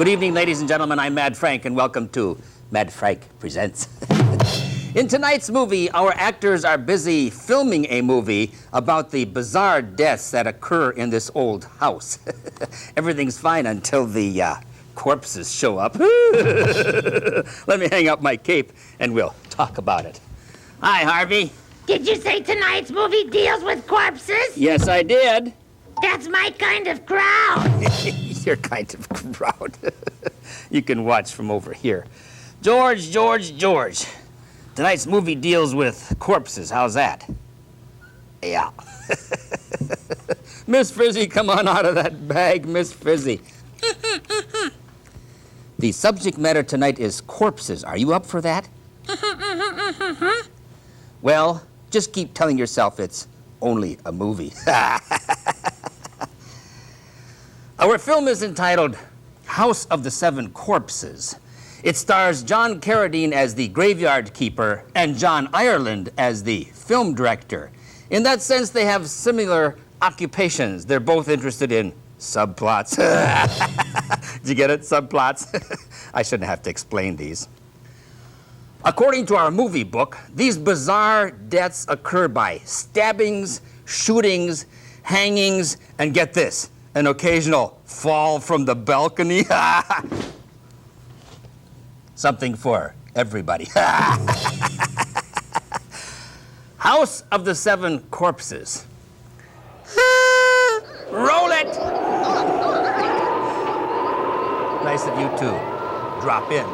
Good evening, ladies and gentlemen. I'm Mad Frank, and welcome to Mad Frank Presents. In tonight's movie, our actors are busy filming a movie about the bizarre deaths that occur in this old house. Everything's fine until the corpses show up. Let me hang up my cape, and we'll talk about it. Hi, Harvey. Did you say tonight's movie deals with corpses? Yes, I did. That's my kind of crowd. Your kind of crowd. You can watch from over here. George. Tonight's movie deals with corpses. How's that? Yeah. Miss Frizzy, come on out of that bag, Miss Frizzy. The subject matter tonight is corpses. Are you up for that? Well, just keep telling yourself it's only a movie. Our film is entitled House of the Seven Corpses. It stars John Carradine as the graveyard keeper and John Ireland as the film director. In that sense, they have similar occupations. They're both interested in subplots. Did you get it? Subplots? I shouldn't have to explain these. According to our movie book, these bizarre deaths occur by stabbings, shootings, hangings, and get this, an occasional fall from the balcony. Something for everybody. House of the Seven Corpses. Roll it! Nice of you to drop in.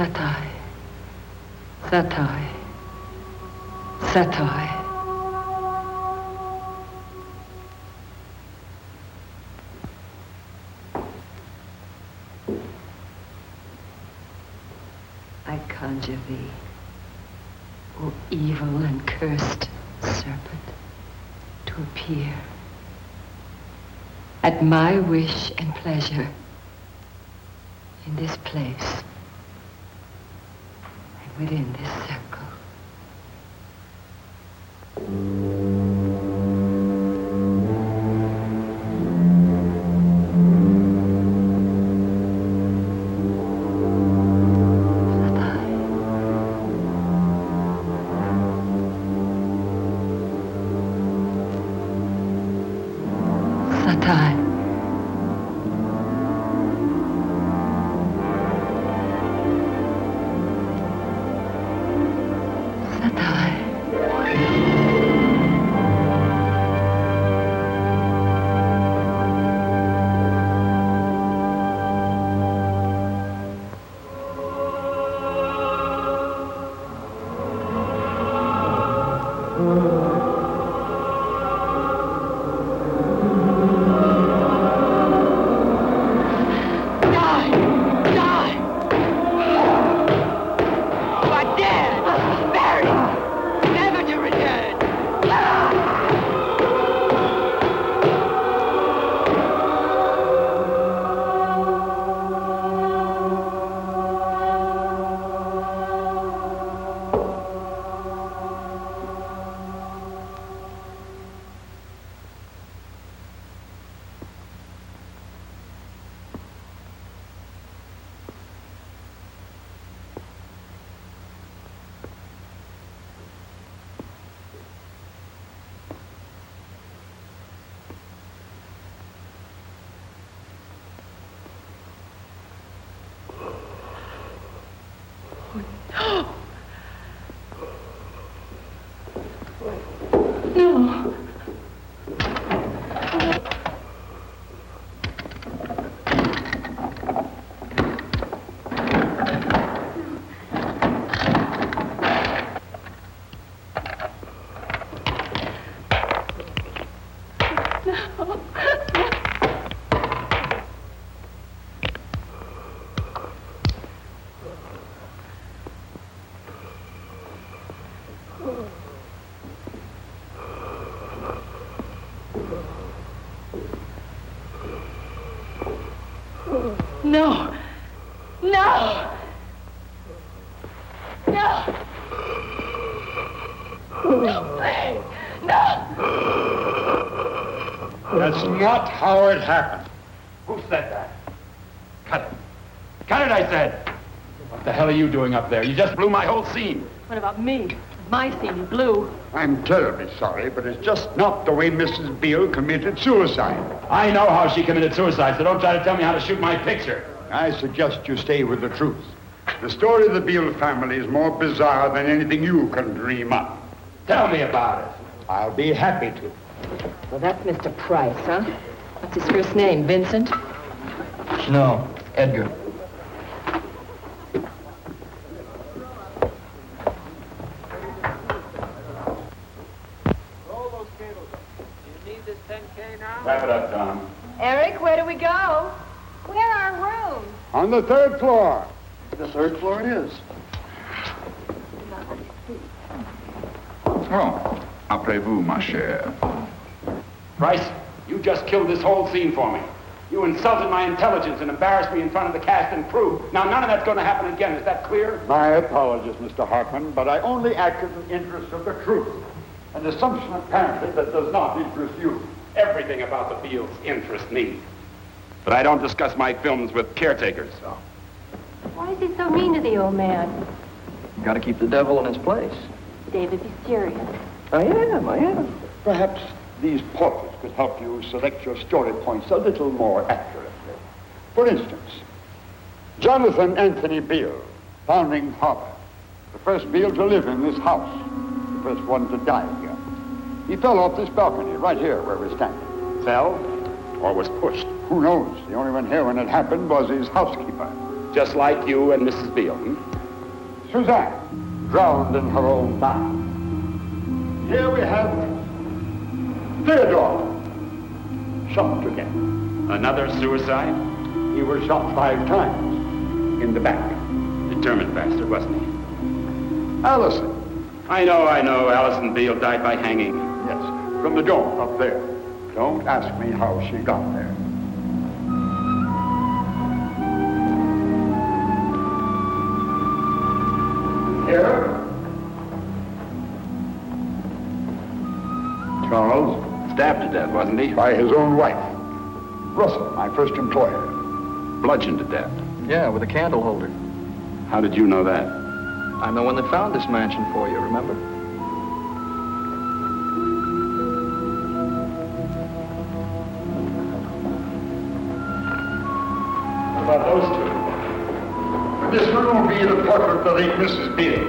Satire. Satire. Satire. I conjure thee, O evil and cursed serpent, to appear at my wish and pleasure in this place and within this circle. Satire. No. No. No. No. No, please. No. That's not how it happened. Who said that? Cut it. Cut it, I said. What the hell are you doing up there? You just blew my whole scene. What about me? My scene blew. I'm terribly sorry, but it's just not the way Mrs. Beale committed suicide. I know how she committed suicide, so don't try to tell me how to shoot my picture. I suggest you stay with the truth. The story of the Beale family is more bizarre than anything you can dream up. Tell me about it. I'll be happy to. Well, that's Mr. Price, huh? What's his first name, Vincent? No, Edgar. Roll those cables up. Do you need this 10K now? Wrap it up, Tom. Eric, where do we go? Where are our rooms? On the third floor. The third floor it is. Oh, après-vous, ma chère. Price, you just killed this whole scene for me. You insulted my intelligence and embarrassed me in front of the cast and crew. Now, none of that's going to happen again. Is that clear? My apologies, Mr. Hartman, but I only acted in the interest of the truth. An assumption, apparently, that does not interest you. Everything about the Beales interests me. But I don't discuss my films with caretakers, so. Why is he so mean to the old man? You gotta keep the devil in his place. David, be serious. I am. Perhaps these portraits could help you select your story points a little more accurately. For instance, Jonathan Anthony Beale, founding father, the first Beale to live in this house, the first one to die here. He fell off this balcony right here where we're standing. Fell or was pushed? Who knows? The only one here when it happened was his housekeeper. Just like you and Mrs. Beale, Suzanne, drowned in her own bath. Here we have Theodore, shot to death. Another suicide? He was shot 5 times in the back. Determined bastard, wasn't he? Allison. I know. Allison Beale died by hanging. Yes, from the door up there. Don't ask me how she got there. Here. Charles. Stabbed to death, wasn't he? By his own wife. Russell, my first employer. Bludgeoned to death. Yeah, with a candle holder. How did you know that? I'm the one that found this mansion for you, remember? What about those 2? This one will be the portrait of the late Mrs. Beale.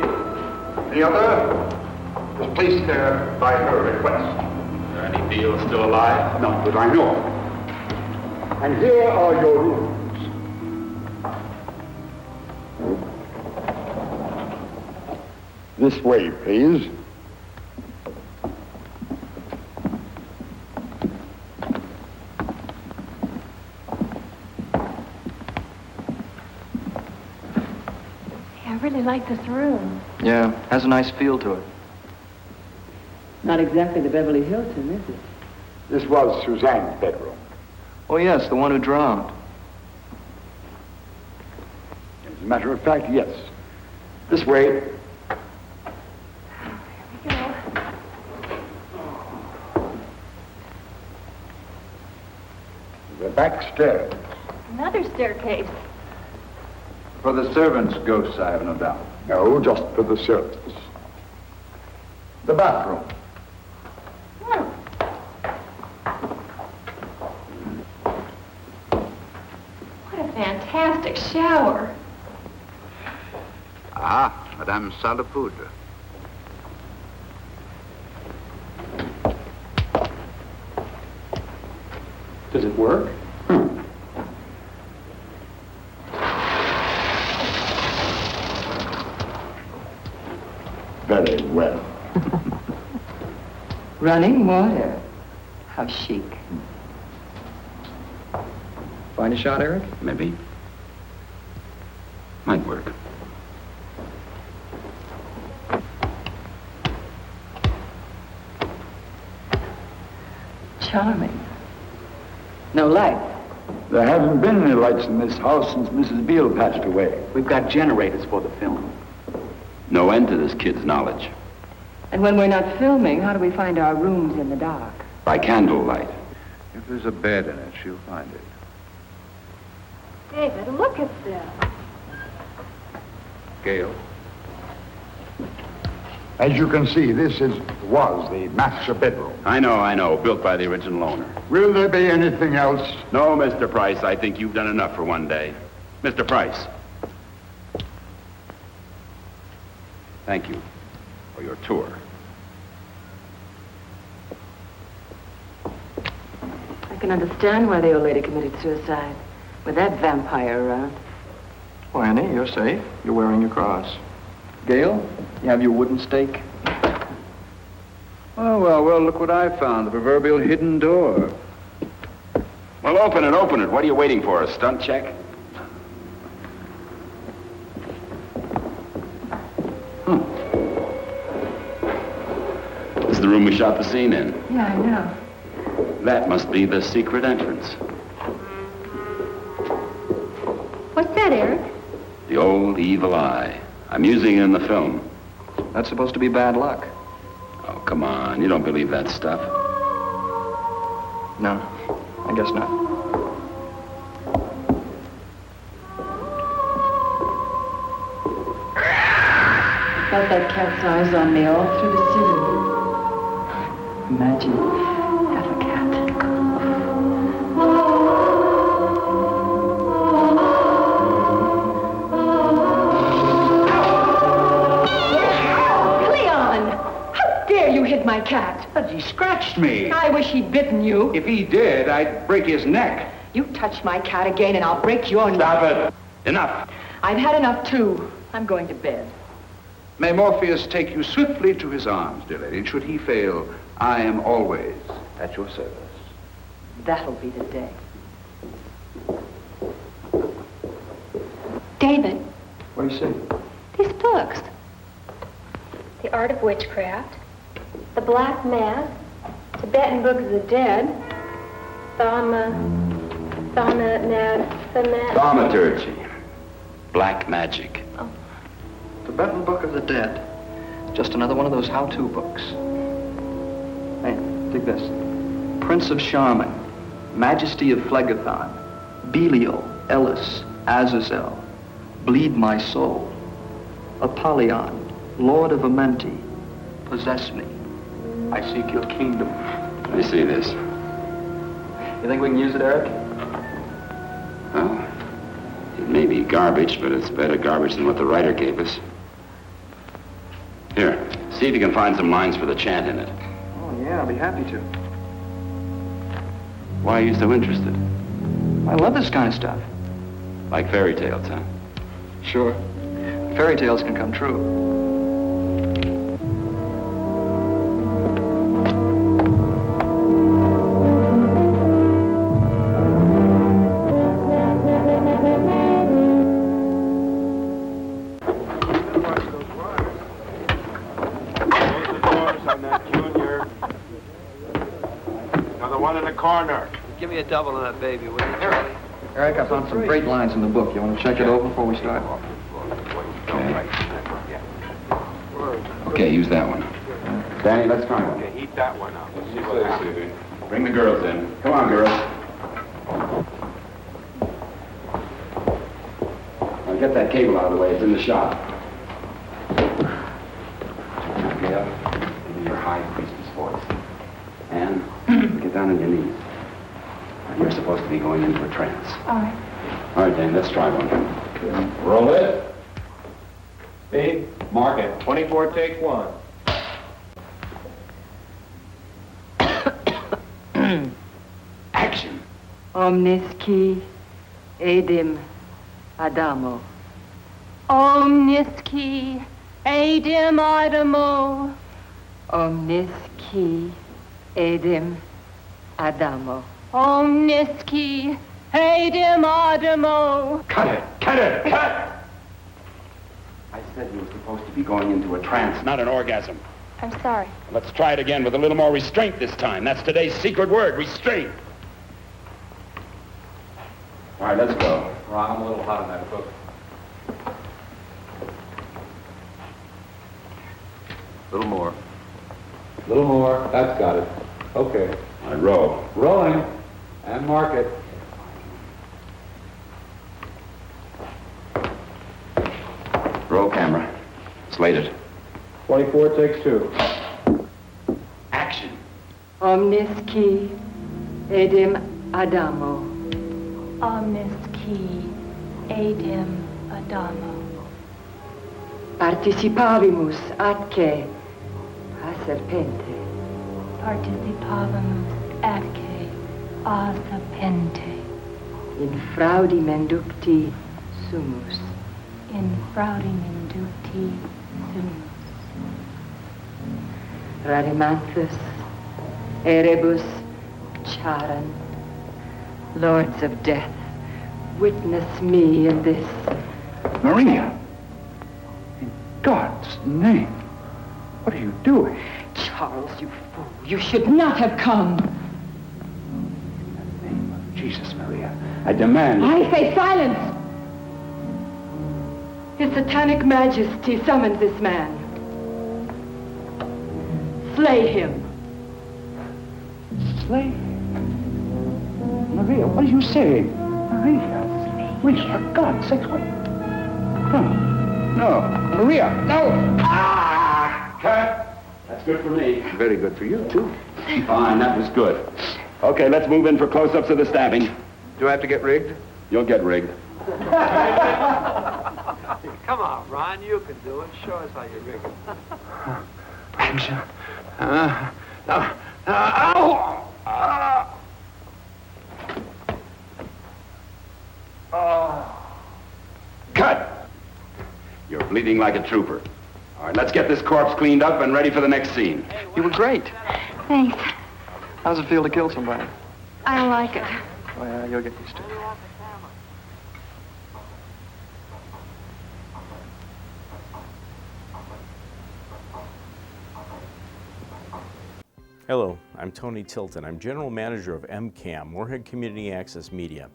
The other was placed there by her request. Are any Beale still alive? Not that I know. And here are your rooms. This way, please. I really like this room. Yeah, has a nice feel to it. Not exactly the Beverly Hilton, is it? This was Suzanne's bedroom. Oh, yes, the one who drowned. As a matter of fact, yes. This way. The back stairs. Another staircase. For the servants' ghosts, I have no doubt. No, just for the servants. The bathroom. What a fantastic shower. Ah, Madame Salapoudre. Does it work? Very well. Running water. How chic. Find a shot, Eric? Maybe. Might work. Charming. No lights. There haven't been any lights in this house since Mrs. Beale passed away. We've got generators for the film. No end to this kid's knowledge. And when we're not filming, how do we find our rooms in the dark? By candlelight. If there's a bed in it, she'll find it. David, look at this. Gail? As you can see, was the master bedroom. I know. Built by the original owner. Will there be anything else? No, Mr. Price. I think you've done enough for one day. Mr. Price. Thank you for your tour. I can understand why the old lady committed suicide. With that vampire around. Well, Annie, you're safe. You're wearing your cross. Gail, you have your wooden stake? Oh, well, look what I found. The proverbial hidden door. Well, open it. What are you waiting for? A stunt check? This is the room we shot the scene in. Yeah, I know. That must be the secret entrance. What's that, Eric? The old evil eye. I'm using it in the film. That's supposed to be bad luck. Oh, come on. You don't believe that stuff. No, I guess not. Felt that cat's eyes on me all through the scene. Imagine, half a cat. You hit my cat. But he scratched me. I wish he'd bitten you. If he did, I'd break his neck. You touch my cat again and I'll break your neck. Stop it. Enough. I've had enough, too. I'm going to bed. May Morpheus take you swiftly to his arms, dear lady. And should he fail, I am always at your service. That'll be the day. David, What do you say? these books. The Art of Witchcraft, The Black Mass, Tibetan Book of the Dead, Thaumaturgy. Black magic. Tibetan Book of the Dead. Just another one of those how-to books. Hey, dig this. Prince of Charming, Majesty of Phlegethon, Belial, Ellis, Azazel, Bleed My Soul, Apollyon, Lord of Amenti, Possess Me, I Seek Your Kingdom. I see this. You think we can use it, Eric? Well, it may be garbage, but it's better garbage than what the writer gave us. Here, see if you can find some lines for the chant in it. Oh, yeah, I'll be happy to. Why are you so interested? I love this kind of stuff. Like fairy tales, huh? Sure. Fairy tales can come true. Give me a double on that baby, will you, Charlie? Eric, I found some great lines in the book. You want to check it over before we start? Okay, use that one. Danny, let's try one. Okay, heat that one up. Let's see what happens. Bring the girls in. Come on, girls. Now get that cable out of the way. It's in the shop. Now, Gail, give me your high priestess voice. And get down on your knees. Now, you're supposed to be going into a trance. All right. All right, Dan, let's try one. Roll it. B, mark it. 24, take 1. Action. Omnis qui edim Adamo. Omnis qui edim Adamo. Omnis qui edim Adamo. Omnis qui edim Adamo. Cut it! Cut it! Cut! I said you were supposed to be going into a trance, not an orgasm. I'm sorry. Let's try it again with a little more restraint this time. That's today's secret word, restraint. All right, let's go. Ron, I'm a little hot on that book. A little more. A little more. That's got it. Okay. All right, roll. Rolling. And mark it. Roll camera. Slated. 24, takes 2. Action. Omnis qui edim Adamo. Omnis qui edim Adamo. Participavimus atque a serpente. Participavimus atque a serpente. In fraudim inducti sumus. In fraudim inducti sumus. Radimanthus, erebus, charan, lords of death, witness me in this. Maria! In God's name, what are you doing? Charles, you fool, you should not have come. In the name of Jesus, Maria, I demand... I say silence! His satanic majesty summons this man. Slay him. Slay? Maria, what are you saying? Maria, Maria, for God's sake, wait. No, Maria, no! Ah! Cut! That's good for me. Very good for you, too. Fine, that was good. Okay, let's move in for close-ups of the stabbing. Do I have to get rigged? You'll get rigged. Come on, Ron, you can do it. Show us how you rig it. Action. Ow! bleeding like a trooper. All right, let's get this corpse cleaned up and ready for the next scene. You were great. Thanks. How's it feel to kill somebody? I don't like it. Oh, yeah, you'll get used to it. Hello, I'm Tony Tilton. I'm General Manager of MCAM, Moorhead Community Access Media.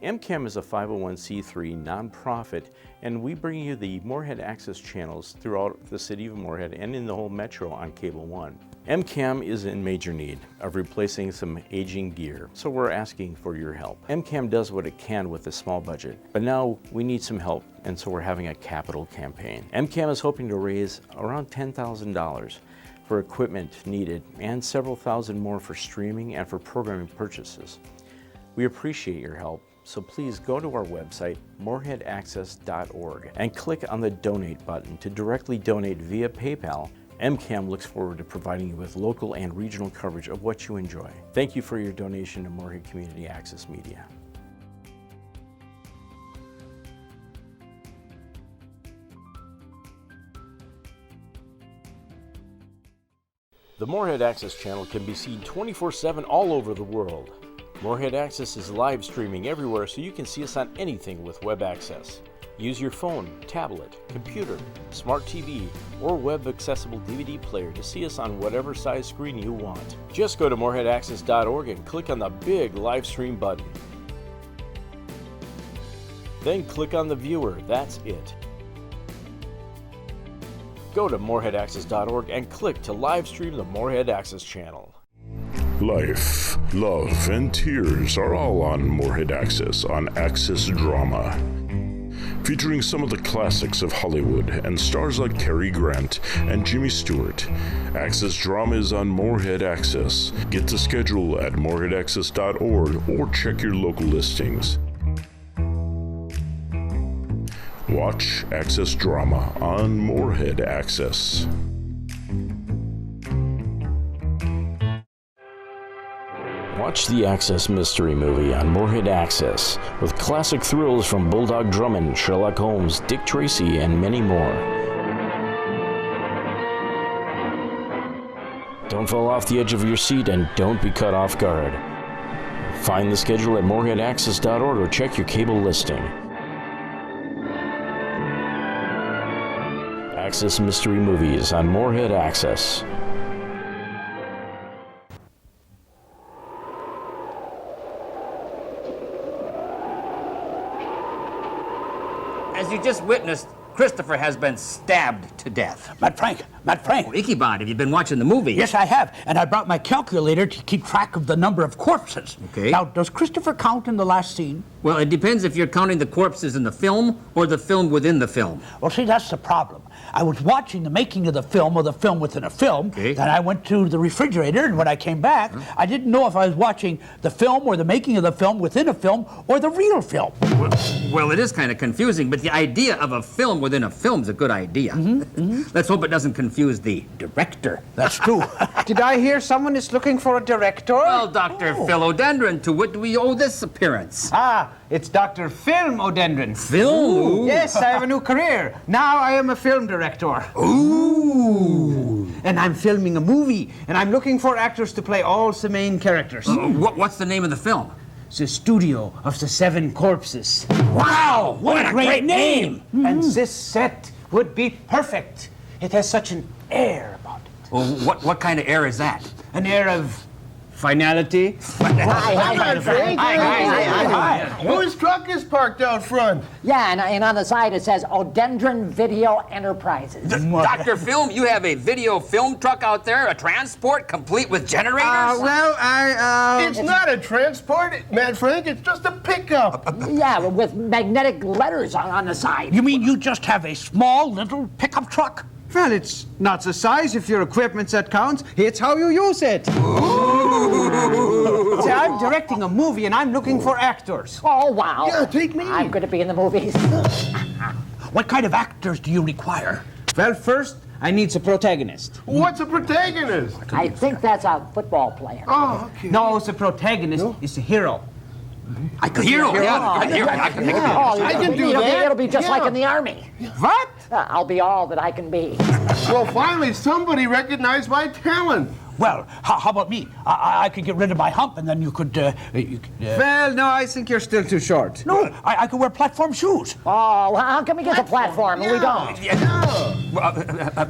MCAM is a 501c3 nonprofit, and we bring you the Moorhead Access channels throughout the city of Moorhead and in the whole metro on Cable 1. MCAM is in major need of replacing some aging gear, so we're asking for your help. MCAM does what it can with a small budget, but now we need some help, and so we're having a capital campaign. MCAM is hoping to raise around $10,000 for equipment needed and several thousand more for streaming and for programming purchases. We appreciate your help, so please go to our website, moorheadaccess.org, and click on the donate button to directly donate via PayPal. MCAM looks forward to providing you with local and regional coverage of what you enjoy. Thank you for your donation to Moorhead Community Access Media. The Moorhead Access channel can be seen 24/7 all over the world. Moorhead Access is live streaming everywhere, so you can see us on anything with web access. Use your phone, tablet, computer, smart TV, or web-accessible DVD player to see us on whatever size screen you want. Just go to moorheadaccess.org and click on the big live stream button. Then click on the viewer, that's it. Go to moorheadaccess.org and click to live stream the Moorhead Access channel. Life, love, and tears are all on Moorhead Access on Access Drama. Featuring some of the classics of Hollywood and stars like Cary Grant and Jimmy Stewart, Access Drama is on Moorhead Access. Get the schedule at moorheadaccess.org or check your local listings. Watch Access Drama on Moorhead Access. Watch the Access Mystery Movie on Moorhead Access, with classic thrills from Bulldog Drummond, Sherlock Holmes, Dick Tracy, and many more. Don't fall off the edge of your seat and don't be caught off guard. Find the schedule at moorheadaccess.org or check your cable listing. Access Mystery Movies on Moorhead Access. As you just witnessed, Christopher has been stabbed to death. Matt Frank. Oh, Ichabod, have you been watching the movie? Yes, I have. And I brought my calculator to keep track of the number of corpses. Okay. Now, does Christopher count in the last scene? Well, it depends if you're counting the corpses in the film or the film within the film. Well, see, that's the problem. I was watching the making of the film or the film within a film. Okay. Then I went to the refrigerator, and when I came back, I didn't know if I was watching the film or the making of the film within a film or the real film. Well, it is kind of confusing, but the idea of a film within a film is a good idea. Let's hope it doesn't confuse the director. That's true. Did I hear someone is looking for a director? Well, Dr. Philodendron, to what do we owe this appearance? Ah, it's Dr. Film Odendron. Film? Yes, I have a new career. Now I am a film director. Ooh. And I'm filming a movie, and I'm looking for actors to play all the main characters. What's the name of the film? The Studio of the Seven Corpses. Wow, what a great name! And this set would be perfect. It has such an air about it. Well, what kind of air is that? An air of finality. Hi, Frank. Hi. Whose truck is parked out front? Yeah, and on the side it says Odendron Video Enterprises. Dr. Film, you have a video film truck out there, a transport complete with generators? It's not a transport, Matt Frank. It's just a pickup. Yeah, with magnetic letters on the side. You mean you just have a small little pickup truck? Well, it's not the size if your equipment's that counts. It's how you use it. See, I'm directing a movie and I'm looking for actors. Oh, wow. Yeah, take me. I'm going to be in the movies. What kind of actors do you require? Well, first, I need a protagonist. What's a protagonist? I think that's a football player. Oh, okay. No, the protagonist is the hero. I could hero. Yeah, hero. I can do that. It'll be just like in the Army. What? I'll be all that I can be. Well, finally, somebody recognized my talent. Well, how about me? I could get rid of my hump, and then you could. Well, no, I think you're still too short. No, I could wear platform shoes. Oh, how come we get the platform and we don't?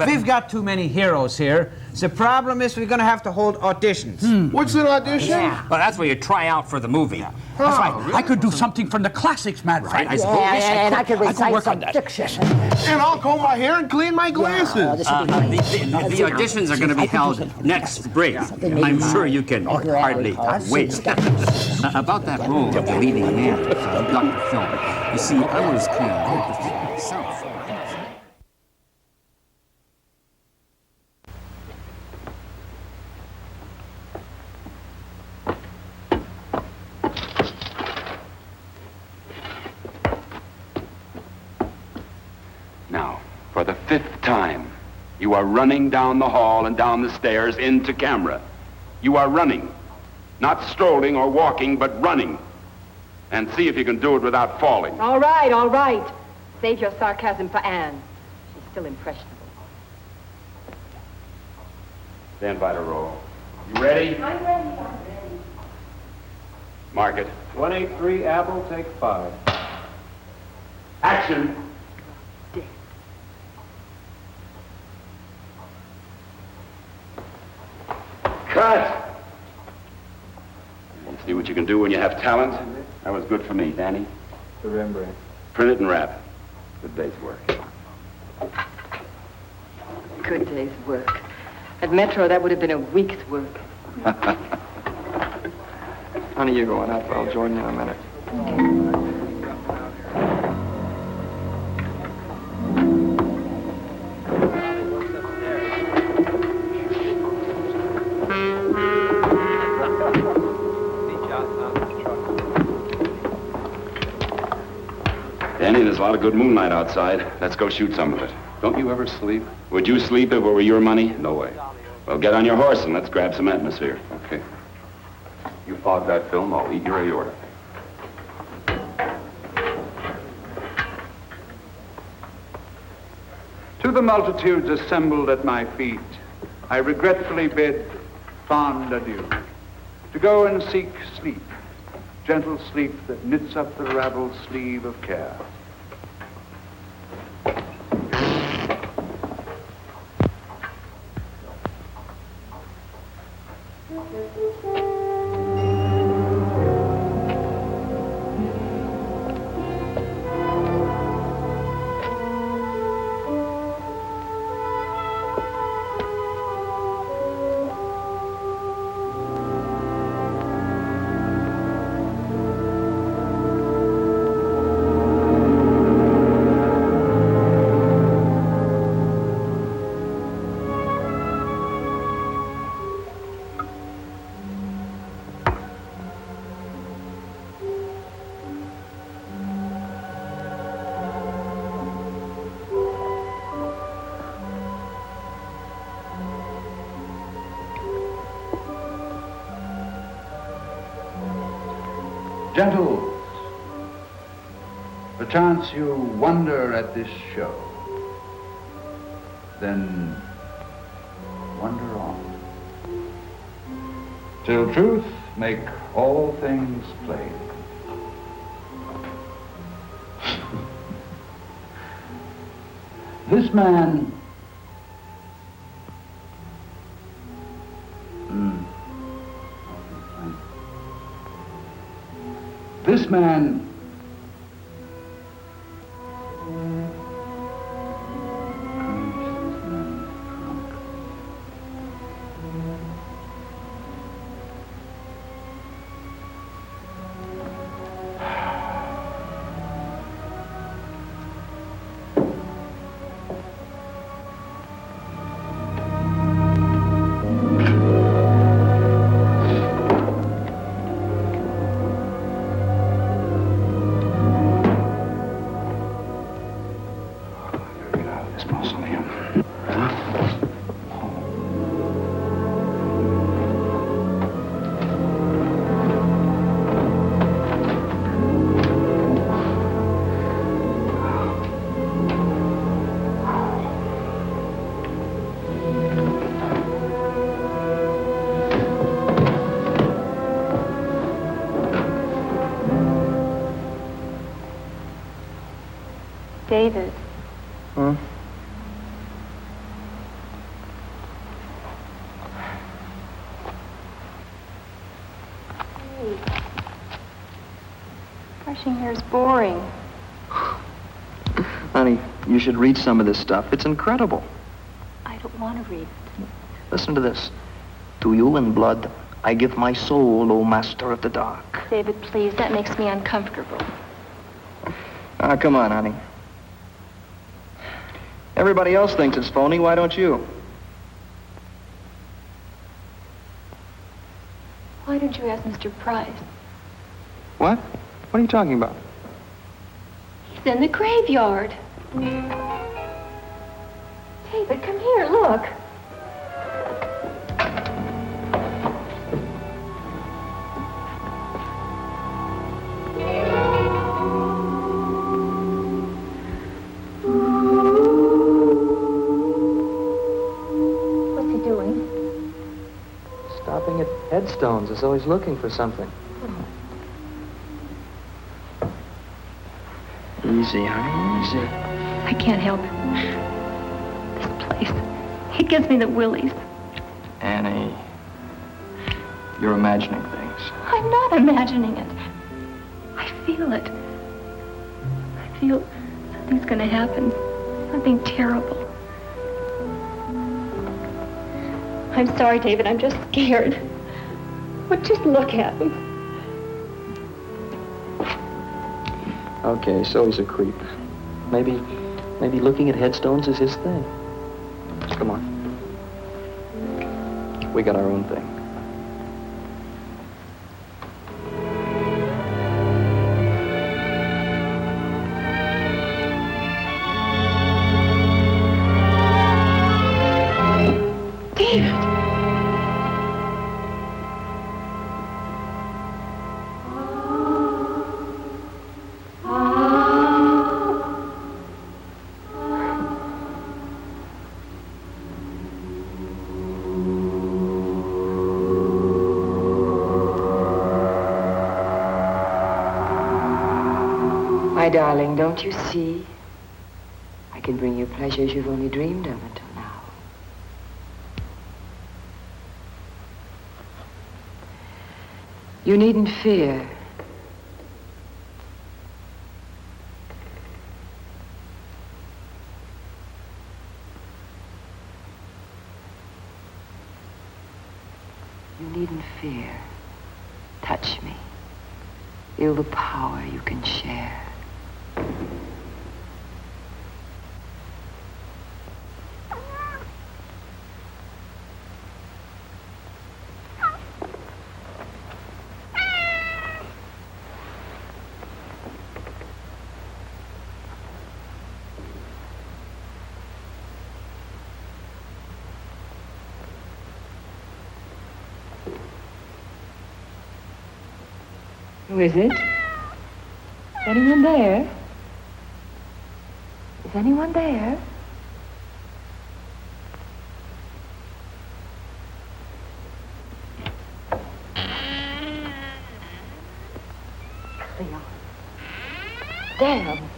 We've got too many heroes here. The problem is we're going to have to hold auditions. What's an audition? Well, that's where you try out for the movie. That's right. Really? I could do something from the classics, man. Right, I suppose. And I could recite work some on fiction. And I'll comb my hair and clean my glasses. The auditions are going to be held next spring. I'm sure you can hardly wait. About that role of the leading man of Dr. Film, you see, I was kind of interested myself. Now, for the 5th time, you are running down the hall and down the stairs into camera. You are running. Not strolling or walking, but running. And see if you can do it without falling. All right, all right. Save your sarcasm for Anne. She's still impressionable. Stand by to roll. You ready? I'm ready, I'm ready. Mark it. 183 Apple, take 5. Action. Cut! See what you can do when you have talent? That was good for me, Danny. The Rembrandt. Print it and wrap. Good day's work. Good day's work. At Metro, that would have been a week's work. Honey, you're going up. I'll join you in a minute. Danny, there's a lot of good moonlight outside. Let's go shoot some of it. Don't you ever sleep? Would you sleep if it were your money? No way. Well, get on your horse and let's grab some atmosphere. Okay. You fog that film, I'll eat your aorta. To the multitudes assembled at my feet, I regretfully bid fond adieu. To go and seek sleep, gentle sleep that knits up the raveled sleeve of care. Gentles, perchance you wonder at this show. Then wonder on, till truth make all things plain. This man This man David. Hmm? Hey. Brushing hair is boring. Honey, you should read some of this stuff. It's incredible. I don't want to read it. Listen to this. To you in blood, I give my soul, O master of the dark. David, please, that makes me uncomfortable. Ah, come on, honey. Everybody else thinks it's phony. Why don't you? Why don't you ask Mr. Price? What? What are you talking about? He's in the graveyard. David, come here, look. What's he doing? Stopping at headstones as though he's looking for something. Easy, honey, easy. I can't help it. This place, it gives me the willies. Annie, you're imagining things. I'm not imagining it. I feel it. I feel something's going to happen. Something terrible. I'm sorry, David. I'm just scared. But just look at him. Okay, so he's a creep. Maybe looking at headstones is his thing. Come on. We got our own thing. David! My darling, don't you see? I can bring you pleasures you've only dreamed of until now. You needn't fear. You needn't fear. Touch me. Feel the power you can share. Who is it? Is anyone there? Is anyone there? Leon. Damn.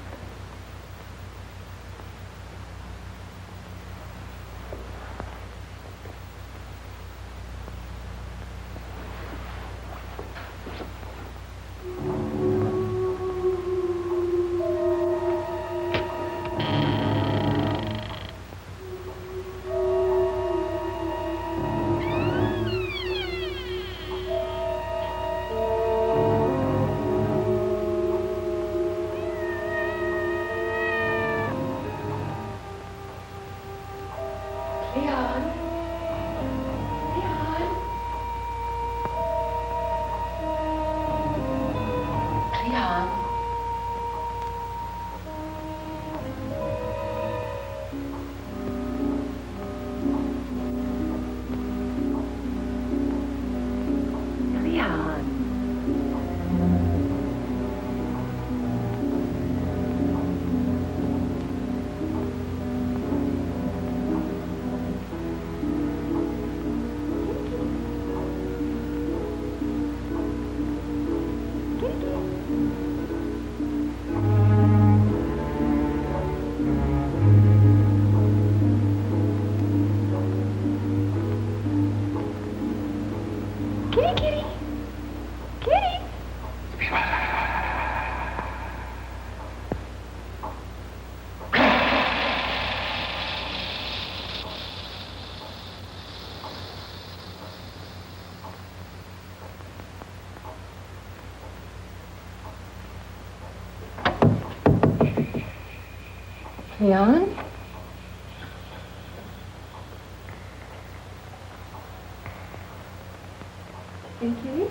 Leon? Kitty, kitty?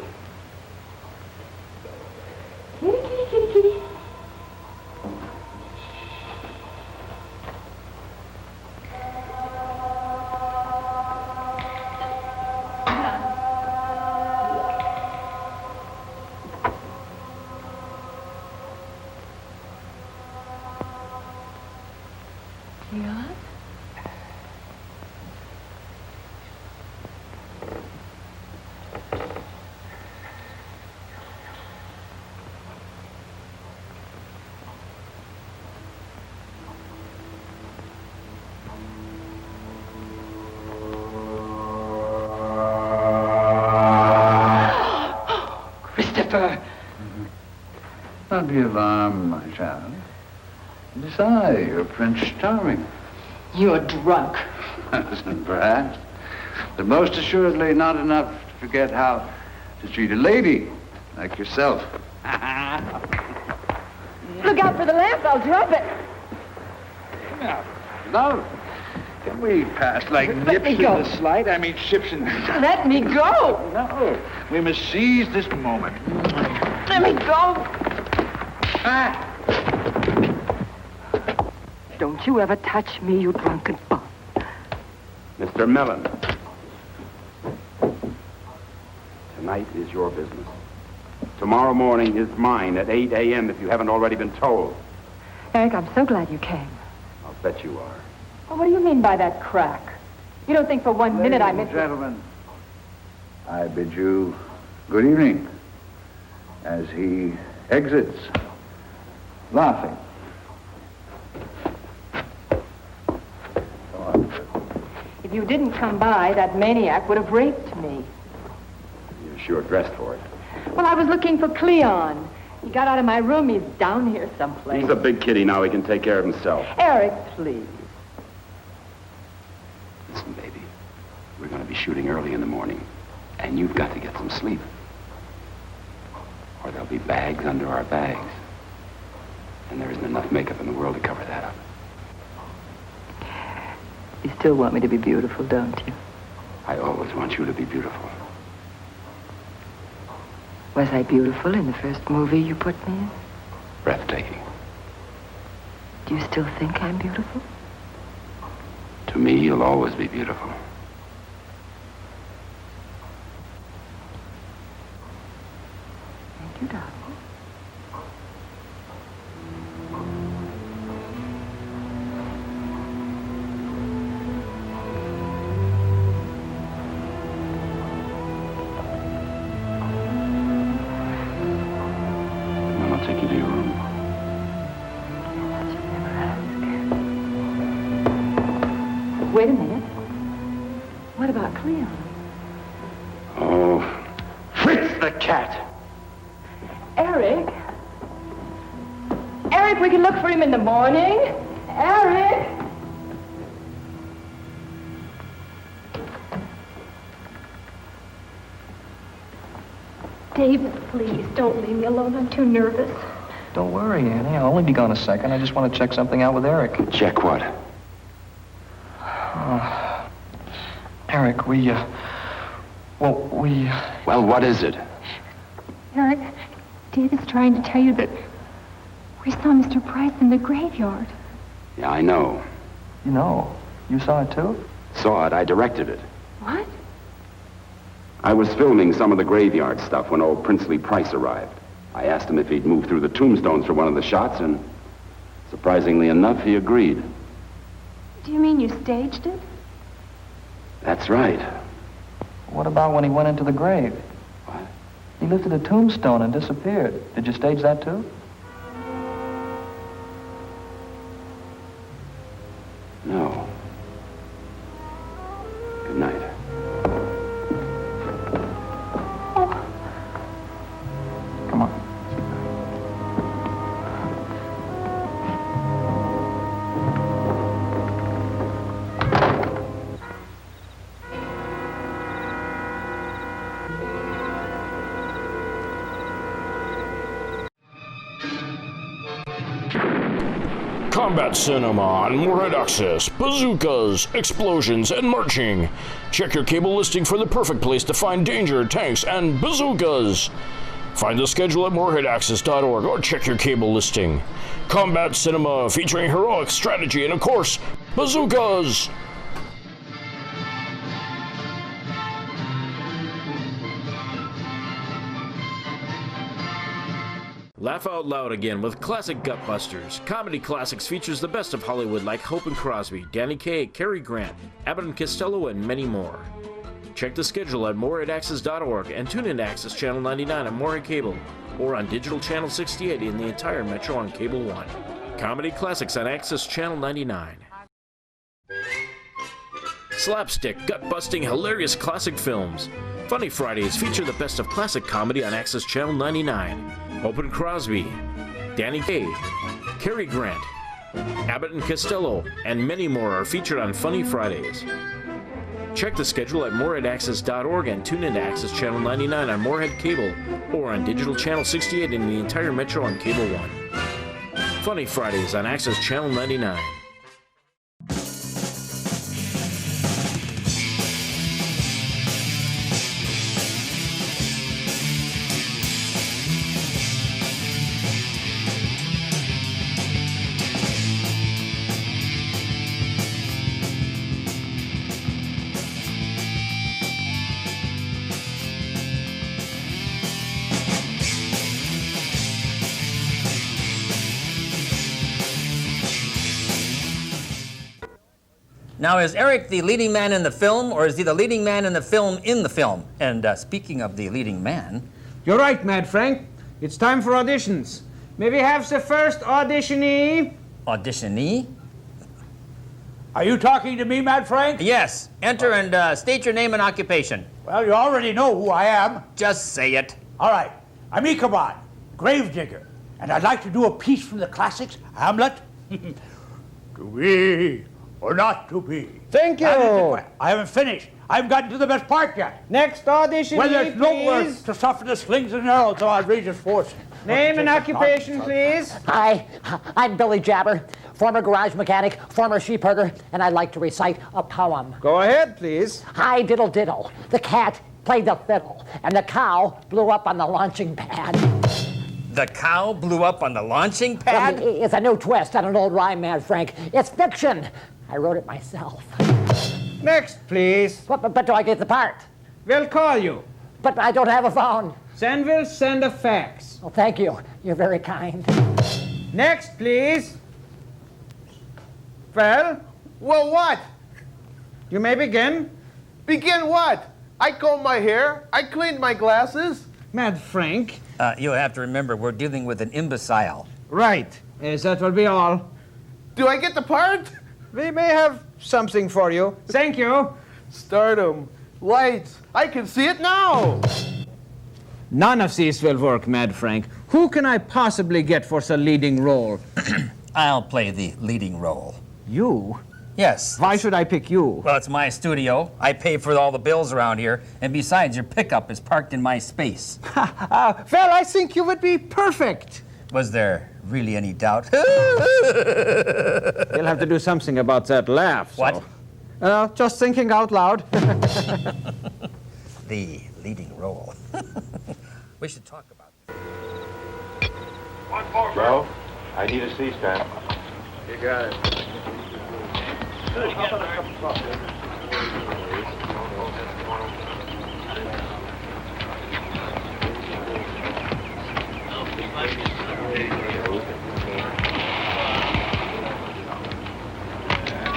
Kitty, kitty, kitty, kitty. Leon? Christopher! Don't be alarmed, my child. It is I, your Prince Charming. You're drunk. Perhaps. But most assuredly not enough to forget how to treat a lady like yourself. Look out for the lamp, I'll drop it. Now, love, can we pass like Let me nips go. in the slide? I mean, ships in... Let me go. No, we must seize this moment. Let me go. Don't you ever touch me, you drunken bum. Mr. Mellon. Tonight is your business. Tomorrow morning is mine at 8 a.m. if you haven't already been told. Eric, I'm so glad you came. I'll bet you are. Well, what do you mean by that crack? You don't think for 1 minute I meant... Gentlemen, I bid you good evening as he exits, laughing. If you didn't come by, that maniac would have raped me. You're sure dressed for it. Well, I was looking for Cleon. He got out of my room. He's down here someplace. He's a big kitty now. He can take care of himself. Eric, please. Listen, baby. We're going to be shooting early in the morning. And you've got to get some sleep. Or there'll be bags under our bags. And there isn't enough makeup in the world to cover that up. You still want me to be beautiful, don't you? I always want you to be beautiful. Was I beautiful in the first movie you put me in? Breathtaking. Do you still think I'm beautiful? To me, you'll always be beautiful. Thank you, darling. Then I'll take you to your room. Wait a minute. What about Cleon? Oh, Fritz the cat! Eric? Eric, we can look for him in the morning. Eric! David, please, don't leave me alone. I'm too nervous. Don't worry, Annie. I'll only be gone a second. I just want to check something out with Eric. Check what? Eric, Well, what is it? Eric, David's trying to tell you that we saw Mr. Price in the graveyard. Yeah, I know. You know. You saw it too? Saw it. I directed it. What? I was filming some of the graveyard stuff when old Princely Price arrived. I asked him if he'd move through the tombstones for one of the shots, and surprisingly enough, he agreed. Do you mean you staged it? That's right. What about when he went into the grave? What? He lifted a tombstone and disappeared. Did you stage that too? No. Good night. Come on. Combat cinema on Moorhead Access, bazookas, explosions, and marching. Check your cable listing for the perfect place to find danger, tanks, and bazookas. Find the schedule at moorheadaccess.org or check your cable listing. Combat cinema featuring heroic strategy and, of course, bazookas. Laugh out loud again with classic Gutbusters. Comedy Classics features the best of Hollywood like Hope and Crosby, Danny Kaye, Cary Grant, Abbott and Costello, and many more. Check the schedule at moorheadaccess.org and tune in to Access Channel 99 on Moorhead Cable or on Digital Channel 68 in the entire Metro on Cable 1. Comedy Classics on Access Channel 99. Slapstick, gut-busting, hilarious classic films. Funny Fridays feature the best of classic comedy on Access Channel 99. Hope and Crosby, Danny Kaye, Cary Grant, Abbott and Costello, and many more are featured on Funny Fridays. Check the schedule at moorheadaccess.org and tune in to Access Channel 99 on Moorhead Cable or on Digital Channel 68 in the entire Metro on Cable 1. Funny Fridays on Access Channel 99. Now, is Eric the leading man in the film, or is he the leading man in the film? And speaking of the leading man... You're right, Mad Frank. It's time for auditions. May we have the first auditionee? Auditionee? Are you talking to me, Mad Frank? Yes. Enter and state your name and occupation. Well, you already know who I am. Just say it. All right. I'm Ichabod, gravedigger, and I'd like to do a piece from the classics, Hamlet. To be or not to be. Thank you. I haven't finished. I haven't gotten to the best part yet. Next audition, Well, there's no please. words to suffer the slings and arrows of outrageous force. Name and occupation, please. Hi, I'm Billy Jabber, former garage mechanic, former sheepherder, and I'd like to recite a poem. Go ahead, please. Hi, diddle diddle. The cat played the fiddle, and the cow blew up on the launching pad. The cow blew up on the launching pad? Well, it's a new twist on an old rhyme, Mad Frank. It's fiction. I wrote it myself. Next, please. But do I get the part? We'll call you. But I don't have a phone. Then we'll send a fax. Well, thank you. You're very kind. Next, please. Well, what? You may begin. Begin what? I combed my hair. I cleaned my glasses. Mad Frank. You'll have to remember, we're dealing with an imbecile. Right. Yes, that will be all. Do I get the part? We may have something for you. Thank you. Stardom. Lights. I can see it now. None of these will work, Mad Frank. Who can I possibly get for the leading role? I'll play the leading role. You? Yes. Why should I pick you? Well, it's my studio. I pay for all the bills around here. And besides, your pickup is parked in my space. Well, I think you would be perfect. Was there really any doubt? You'll have to do something about that laugh. What? So. Just thinking out loud. The leading role. We should talk about it. Joe, I need a C-stand. You got it.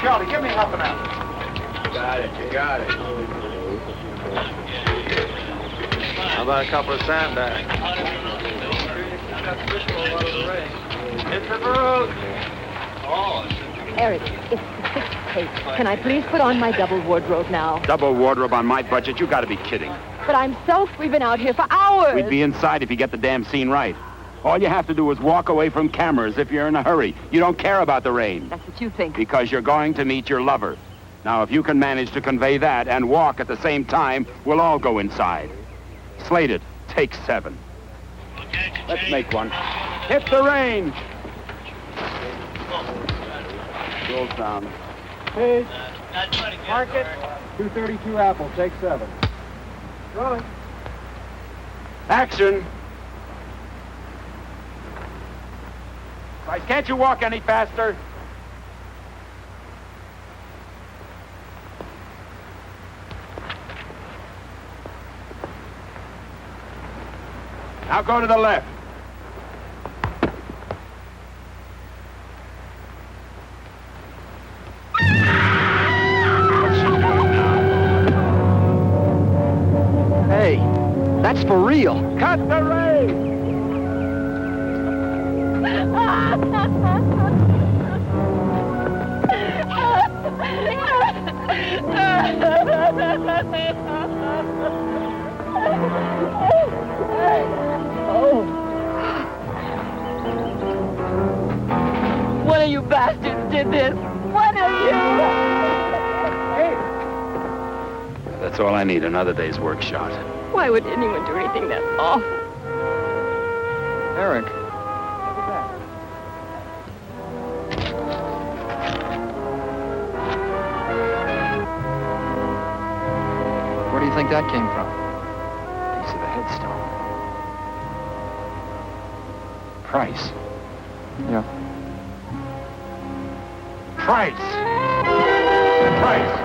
Charlie, give me half an hour. You got it. How about a couple of sandbags? It's a road. Eric, it's the 6th take. Can I please put on my double wardrobe now? Double wardrobe on my budget? You gotta be kidding. But I'm soaked. We've been out here for hours. We'd be inside if you get the damn scene right. All you have to do is walk away from cameras if you're in a hurry. You don't care about the rain. That's what you think. Because you're going to meet your lover. Now, if you can manage to convey that and walk at the same time, we'll all go inside. Slated, take 7. Let's make one. Hit the range. Roll sound. Page. Mark it. 232 Apple, take 7. Rolling. Action. Right, can't you walk any faster? Now go to the left. Hey, that's for real. Cut the ray! One of you bastards did this. One of you. That's all I need, another day's work shot. Why would anyone do anything that awful? Eric. Where do you think that came from? Piece of the headstone. Price. Yeah. Price! Price!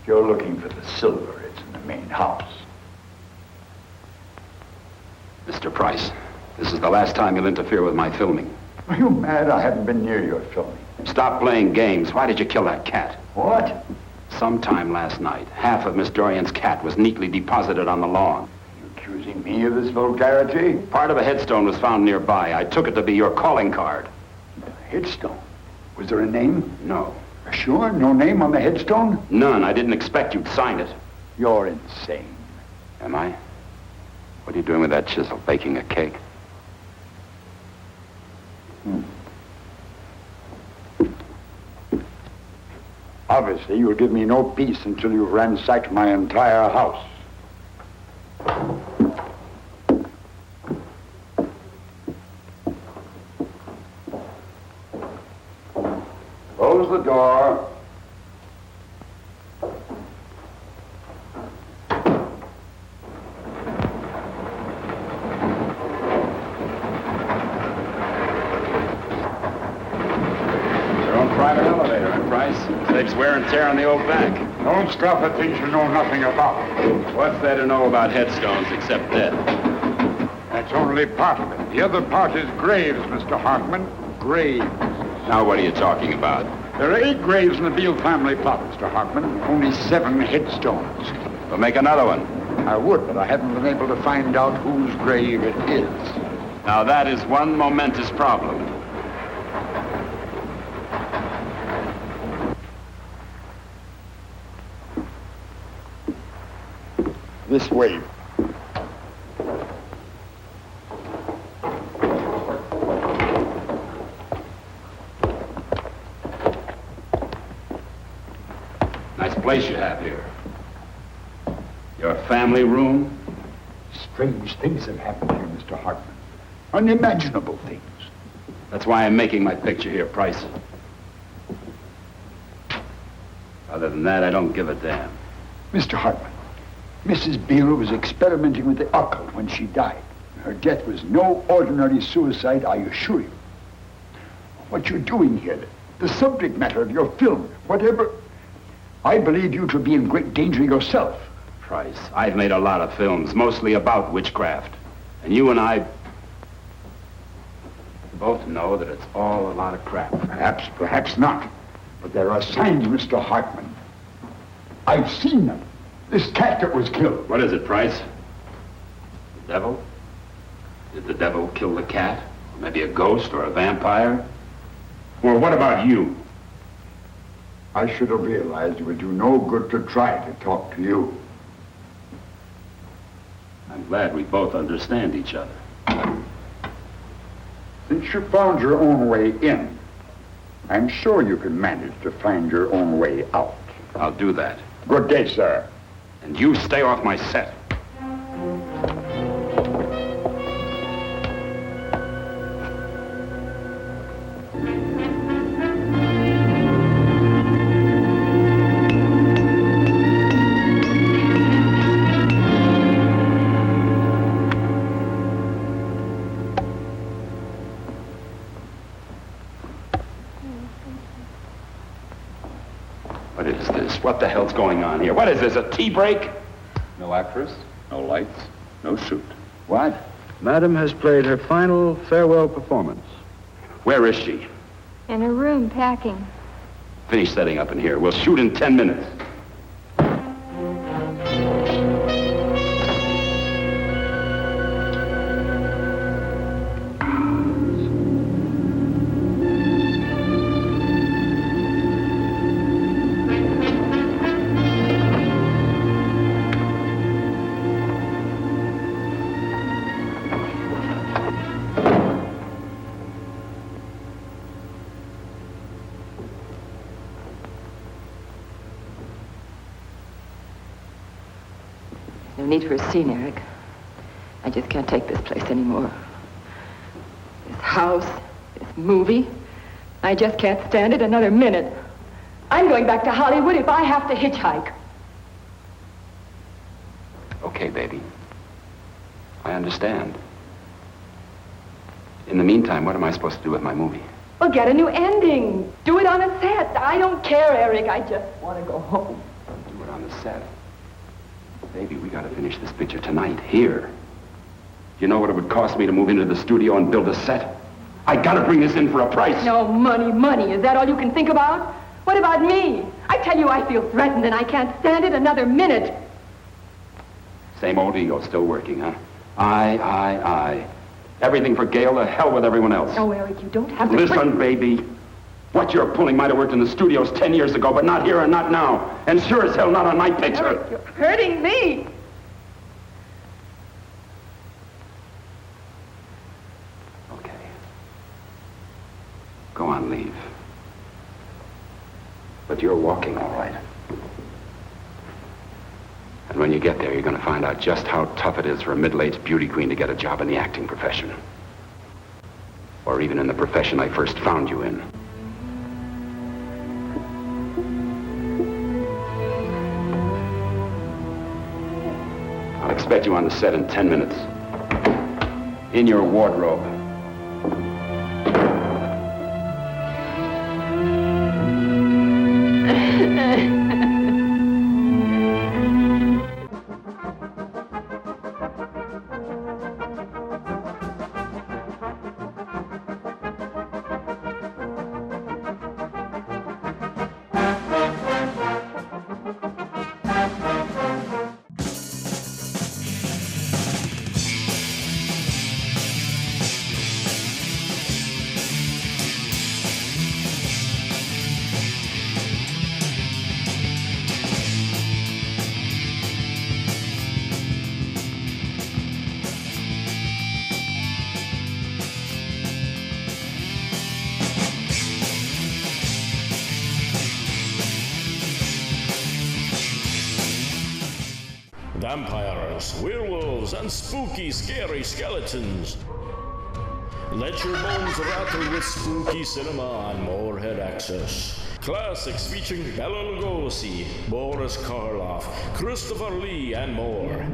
You're looking for the silver. It's in the main house. Mr. Price, this is the last time you'll interfere with my filming. Are you mad? I haven't been near your filming. Stop playing games. Why did you kill that cat? What? Sometime last night, half of Miss Dorian's cat was neatly deposited on the lawn. You accusing me of this vulgarity? Part of a headstone was found nearby. I took it to be your calling card. The headstone? Was there a name? No. Sure? No name on the headstone? None. I didn't expect you'd sign it. You're insane. Am I? What are you doing with that chisel? Baking a cake? Obviously, you'll give me no peace until you've ransacked my entire house. Close the door. Private elevator, huh, Price? Saves wear and tear on the old back. Don't stop at things you know nothing about. What's there to know about headstones except death? That's only part of it. The other part is graves, Mr. Hartman. Graves. Now what are you talking about? There are 8 graves in the Beale family plot, Mr. Hartman. Only 7 headstones. We'll make another one. I would, but I haven't been able to find out whose grave it is. Now that is one momentous problem. This way. Nice place you have here. Your family room? Strange things have happened here, Mr. Hartman. Unimaginable things. That's why I'm making my picture here, Price. Other than that, I don't give a damn. Mr. Hartman, Mrs. Beale was experimenting with the occult when she died. Her death was no ordinary suicide, I assure you. What you're doing here, the subject matter of your film, whatever, I believe you to be in great danger yourself. Price, I've made a lot of films, mostly about witchcraft. And you and I both know that it's all a lot of crap. Perhaps not. But there are signs, Mr. Hartman. I've seen them. This cat that was killed. What is it, Price? The devil? Did the devil kill the cat? Or maybe a ghost or a vampire? Or what about you? I should have realized it would do no good to try to talk to you. I'm glad we both understand each other. Since you found your own way in, I'm sure you can manage to find your own way out. I'll do that. Good day, sir. And you stay off my set. What is this? What the hell's going on here? What is this, a tea break? No actress, no lights, no shoot. What? Madam has played her final farewell performance. Where is she? In her room, packing. Finish setting up in here. We'll shoot in 10 minutes. No need for a scene, Eric. I just can't take this place anymore. This house, this movie, I just can't stand it another minute. I'm going back to Hollywood if I have to hitchhike. Okay, baby. I understand. In the meantime, what am I supposed to do with my movie? Well, get a new ending. Do it on a set. I don't care, Eric. I just want to go home. Do it on the set. Baby, we gotta finish this picture tonight, here. You know what it would cost me to move into the studio and build a set? I gotta bring this in for a price. No, money. Is that all you can think about? What about me? I tell you, I feel threatened and I can't stand it another minute. Same old ego still working, huh? I. Everything for Gail, to hell with everyone else. Oh, Eric, you don't have to... Listen, baby. What you're pulling might have worked in the studios 10 years ago, but not here and not now. And sure as hell not on my picture. Eric, you're hurting me. but you're walking all right. And when you get there, you're going to find out just how tough it is for a middle-aged beauty queen to get a job in the acting profession. Or even in the profession I first found you in. I'll expect you on the set in 10 minutes. In your wardrobe. Vampires, werewolves, and spooky, scary skeletons. Let your bones rattle with spooky cinema on Moorhead Access. Classics featuring Bela Lugosi, Boris Karloff, Christopher Lee, and more.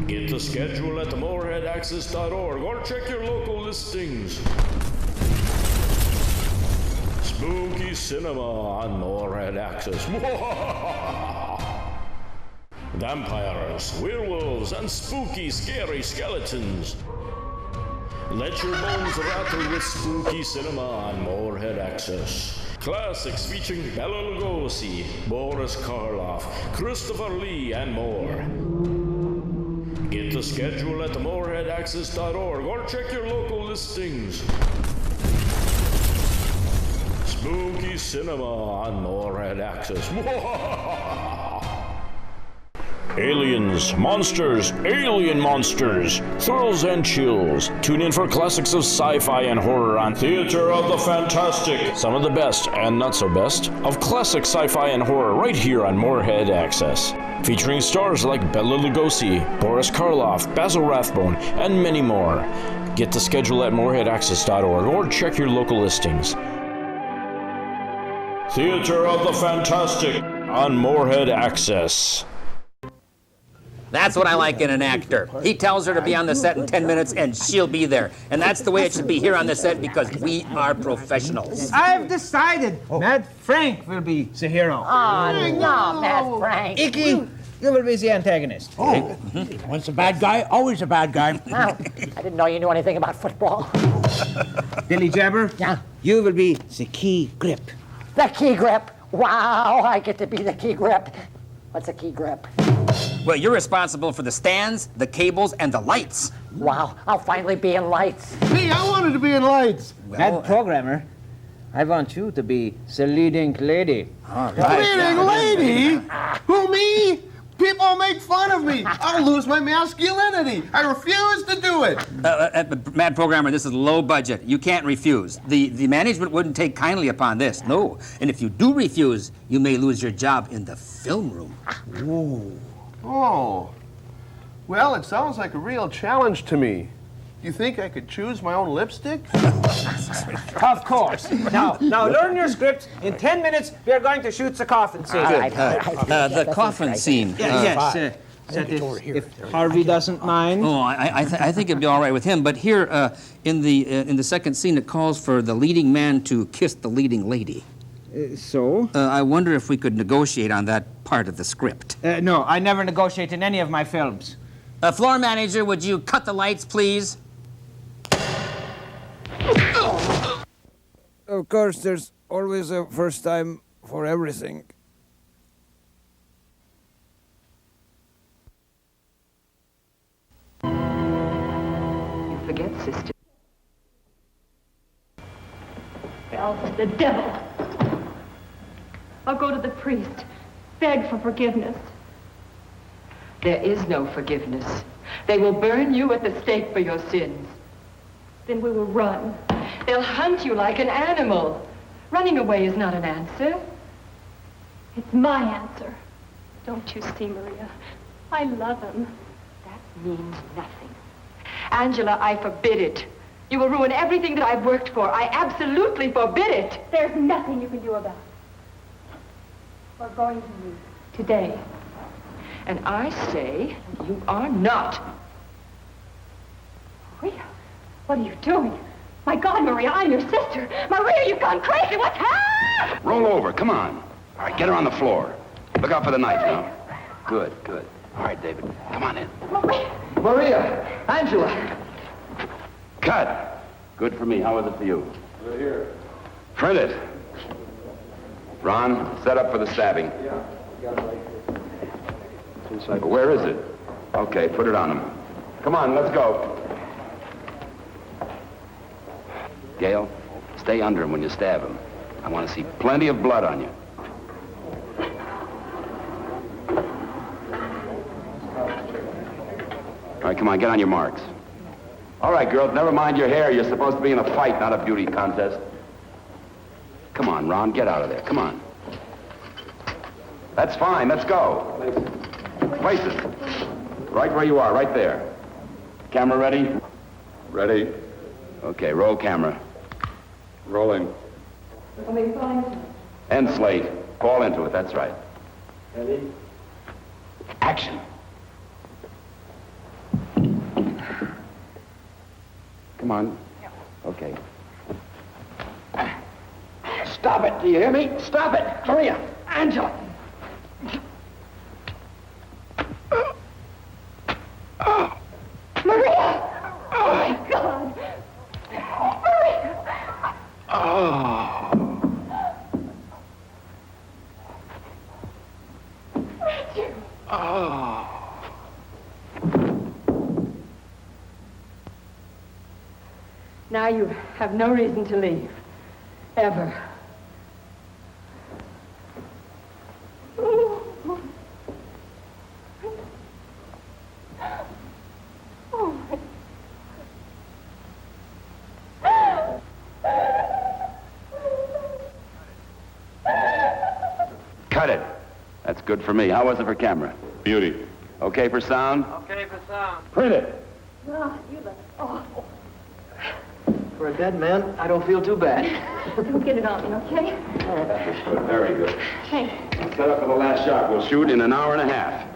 Get the schedule at moorheadaccess.org or check your local listings. Spooky cinema on Moorhead Access. Vampires, werewolves, and spooky, scary skeletons. Let your bones rattle with spooky cinema on Moorhead Access. Classics featuring Bela Lugosi, Boris Karloff, Christopher Lee, and more. Get the schedule at moorheadaccess.org or check your local listings. Spooky cinema on Moorhead Access. Aliens, monsters, alien monsters, thrills and chills. Tune in for classics of sci-fi and horror on Theater of the Fantastic. Some of the best, and not so best, of classic sci-fi and horror right here on Moorhead Access. Featuring stars like Bela Lugosi, Boris Karloff, Basil Rathbone, and many more. Get the schedule at moorheadaccess.org or check your local listings. Theater of the Fantastic on Moorhead Access. That's what I like in an actor. He tells her to be on the set in 10 minutes and she'll be there. And that's the way it should be here on the set because we are professionals. I've decided Mad Frank will be the hero. Oh, no, Mad Frank. Icky, you will be the antagonist. Oh, once a bad guy, always a bad guy. Well, I didn't know you knew anything about football. Billy Jabber, yeah, you will be the key grip. The key grip? Wow, I get to be the key grip. What's a key grip? Well, you're responsible for the stands, the cables, and the lights. Wow, I'll finally be in lights. Me, I wanted to be in lights. Mad programmer, I want you to be the leading lady. Leading lady? Who, me? People make fun of me. I'll lose my masculinity. I refuse to do it. Mad programmer, this is low budget. You can't refuse. The management wouldn't take kindly upon this, no. And if you do refuse, you may lose your job in the film room. Ooh. Oh. Well, it sounds like a real challenge to me. You think I could choose my own lipstick? Of course. Now learn your script. In 10 minutes, we are going to shoot the coffin scene. The coffin scene. Yes. If Harvey doesn't mind. Oh, I think it'd be all right with him. But here, in the second scene, it calls for the leading man to kiss the leading lady. So? I wonder if we could negotiate on that part of the script. No, I never negotiate in any of my films. Floor manager, would you cut the lights, please? Of course, there's always a first time for everything. You forget, sister. Bel's the devil. I'll go to the priest, beg for forgiveness. There is no forgiveness. They will burn you at the stake for your sins. Then we will run. They'll hunt you like an animal. Running away is not an answer. It's my answer. Don't you see, Maria? I love him. That means nothing. Angela, I forbid it. You will ruin everything that I've worked for. I absolutely forbid it. There's nothing you can do about it. We're going to leave today. And I say you are not. Maria, what are you doing? My God, Maria, I'm your sister. Maria, you've gone crazy. What's happening? Roll over, come on. All right, get her on the floor. Look out for the knife now. Good, good. All right, David, come on in. Maria, Angela. Cut. Good for me. How was it for you? Right here. Print it. Ron, set up for the stabbing. Yeah, got it right here. Where is it? Okay, put it on him. Come on, let's go. Gail, stay under him when you stab him. I want to see plenty of blood on you. All right, come on, get on your marks. All right, girls, never mind your hair. You're supposed to be in a fight, not a beauty contest. Come on, Ron, get out of there. Come on. That's fine. Let's go. Places. Right where you are, right there. Camera ready? Ready. Okay, roll camera. Rolling. End slate. Fall into it, that's right. Ready. Action. Come on. Okay. Stop it, do you hear me? Stop it! Maria, Angela. Maria! Oh, my God! Maria! Oh. Richard! Oh. Now you have no reason to leave. Ever. Cut it. That's good for me. How was it for camera? Beauty. Okay for sound? Okay for sound. Print it. Oh, you look awful. For a dead man, I don't feel too bad. Don't get it on me, okay? That was good. Very good. Hey, Set up for the last shot. We'll shoot in an hour and a half.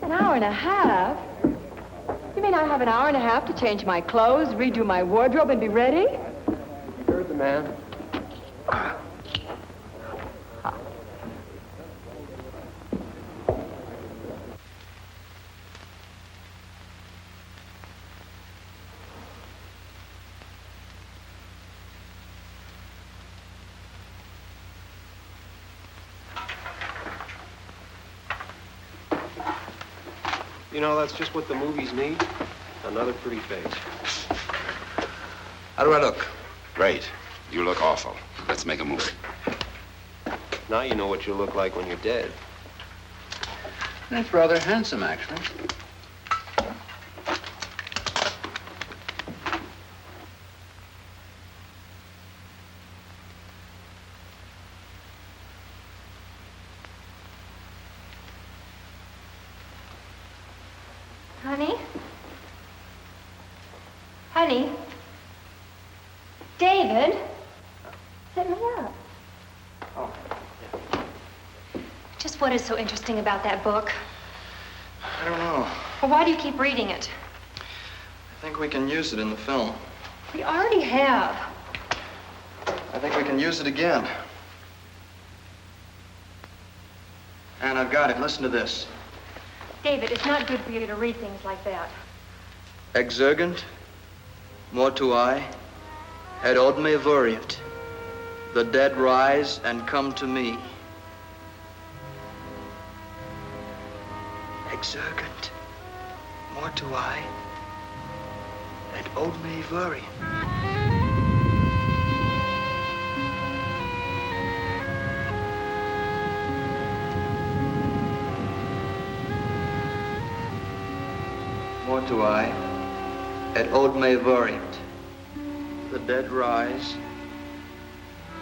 An hour and a half? You mean I have an hour and a half to change my clothes, redo my wardrobe, and be ready? You heard the man. You know, that's just what the movies need. Another pretty face. How do I look? Great. You look awful. Let's make a movie. Now you know what you'll look like when you're dead. That's rather handsome, actually. Honey? Honey? David? Set me up. Oh, Just what is so interesting about that book? I don't know. Or why do you keep reading it? I think we can use it in the film. We already have. I think we can use it again. And I've got it. Listen to this. David, it's not good for you to read things like that. Exurgent, mortuae, et od me vuriet. The dead rise and come to me. Exurgent, mortuae, et od me vuriet. Mortuae, et od me vuriet. The dead rise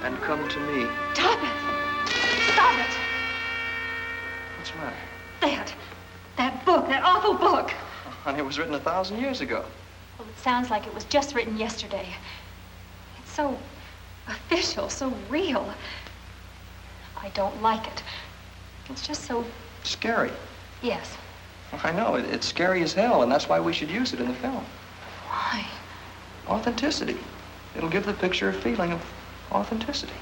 and come to me. Stop it! Stop it! What's the matter? That book, that awful book. Honey, it was written 1,000 years ago. Well, it sounds like it was just written yesterday. It's so official, so real. I don't like it. It's just so... Scary. Yes. I know, it's scary as hell, and that's why we should use it in the film. Why? Authenticity. It'll give the picture a feeling of authenticity.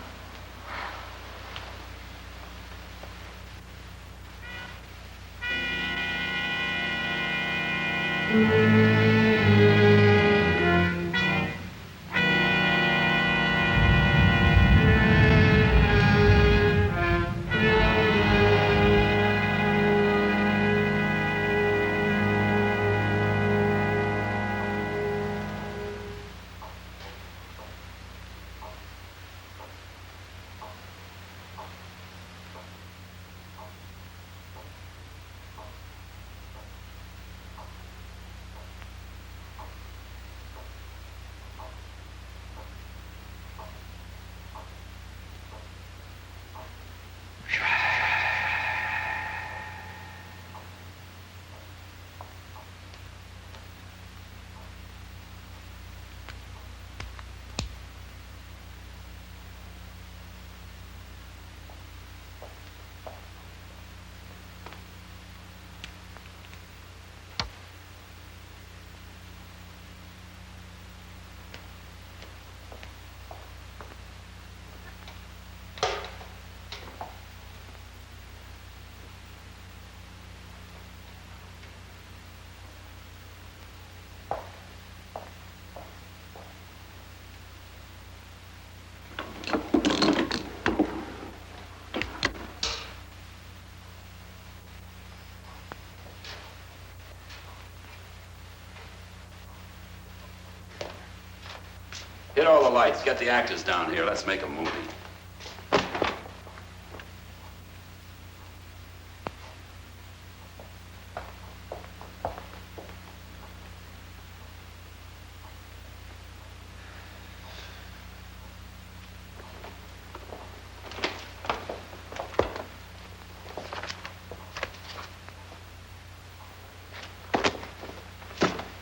Hit all the lights. Get the actors down here. Let's make a movie.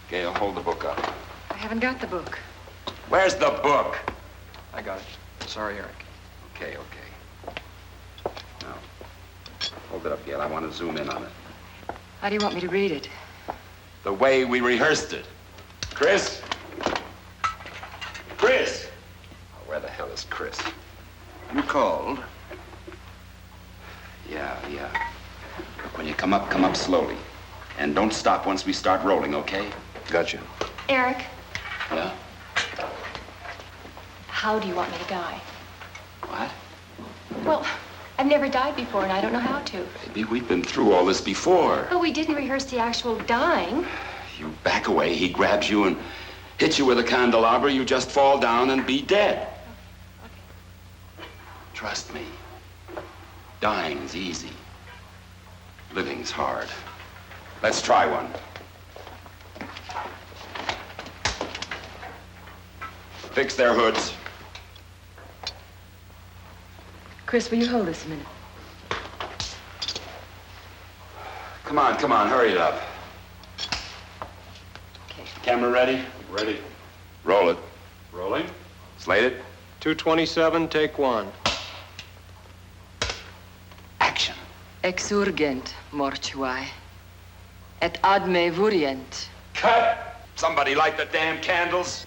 Gail, hold the book up. I haven't got the book. Where's the book? I got it. Sorry, Eric. Okay. Now, hold it up, Gail. I want to zoom in on it. How do you want me to read it? The way we rehearsed it. Chris? Chris! Oh, where the hell is Chris? You called. Yeah. When you come up slowly. And don't stop once we start rolling, okay? Gotcha. Eric, Yeah? how do you want me to die? What? Well, I've never died before, and I don't know how to. Baby, we've been through all this before. But we didn't rehearse the actual dying. You back away, he grabs you and hits you with a candelabra, you just fall down and be dead. Okay. Trust me. Dying's easy. Living's hard. Let's try one. Fix their hoods. Chris, will you hold this a minute? Come on, hurry it up. Okay. Camera ready? Ready. Roll it. Rolling. Slate it. 227, take one. Action. Exurgent mortuae, et ad me vurient. Cut! Somebody light the damn candles.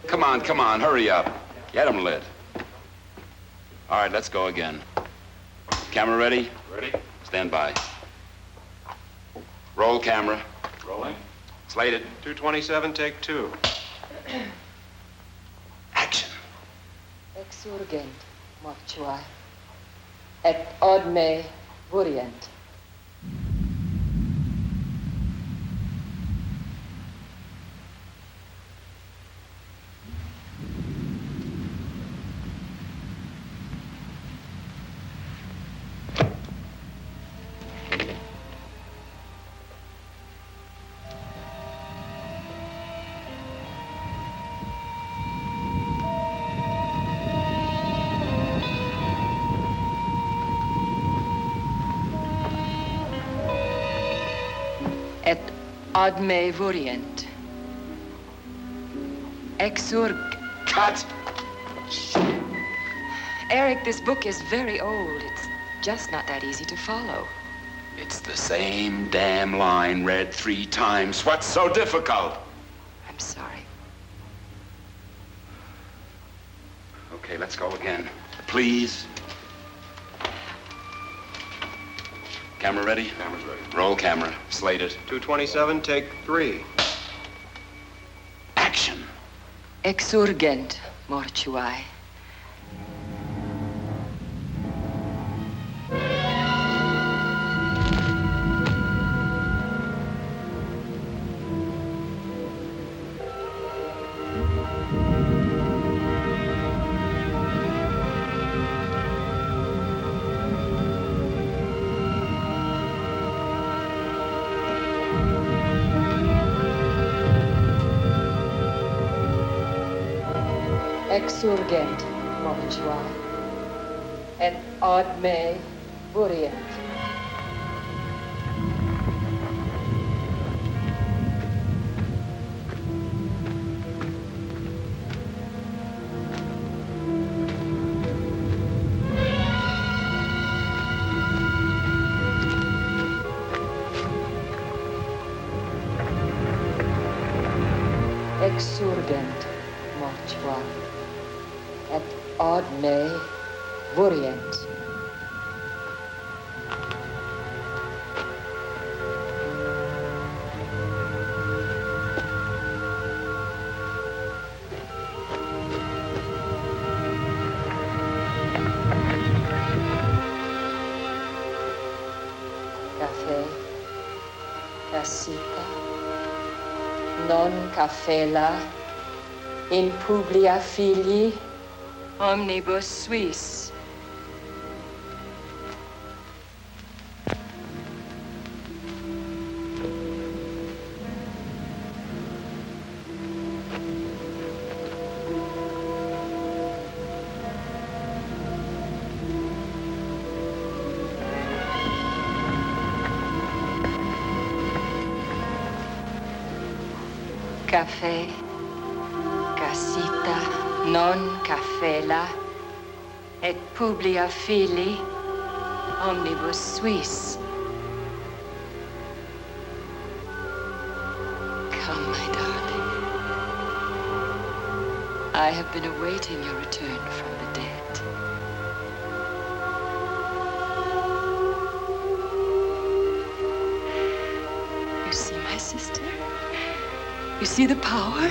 Come on, hurry up. Get them lit. All right, let's go again. Camera ready? Ready. Stand by. Roll camera. Rolling. Slate it. 227, take two. Action. Exurgent mortuae, et ad me vurient. ad me vorient. Exurg. Cut! Eric, this book is very old. It's just not that easy to follow. It's the same damn line read 3 times. What's so difficult? I'm sorry. Okay, let's go again. Please. Camera ready? Camera's ready. Roll camera. Slate it. 227, take 3. Action. Exurgent mortuae. Exurgent mortuae, et ad me vorient. Exurgent mortuae, et ad me vorient. Cafe, casita, non cafela, in publia filii, omnibus suis. Cafe, casita, non cafela, et publia filii, omnibus suis. Come, my darling. I have been awaiting your return from the dead. You see, my sister? You see the power?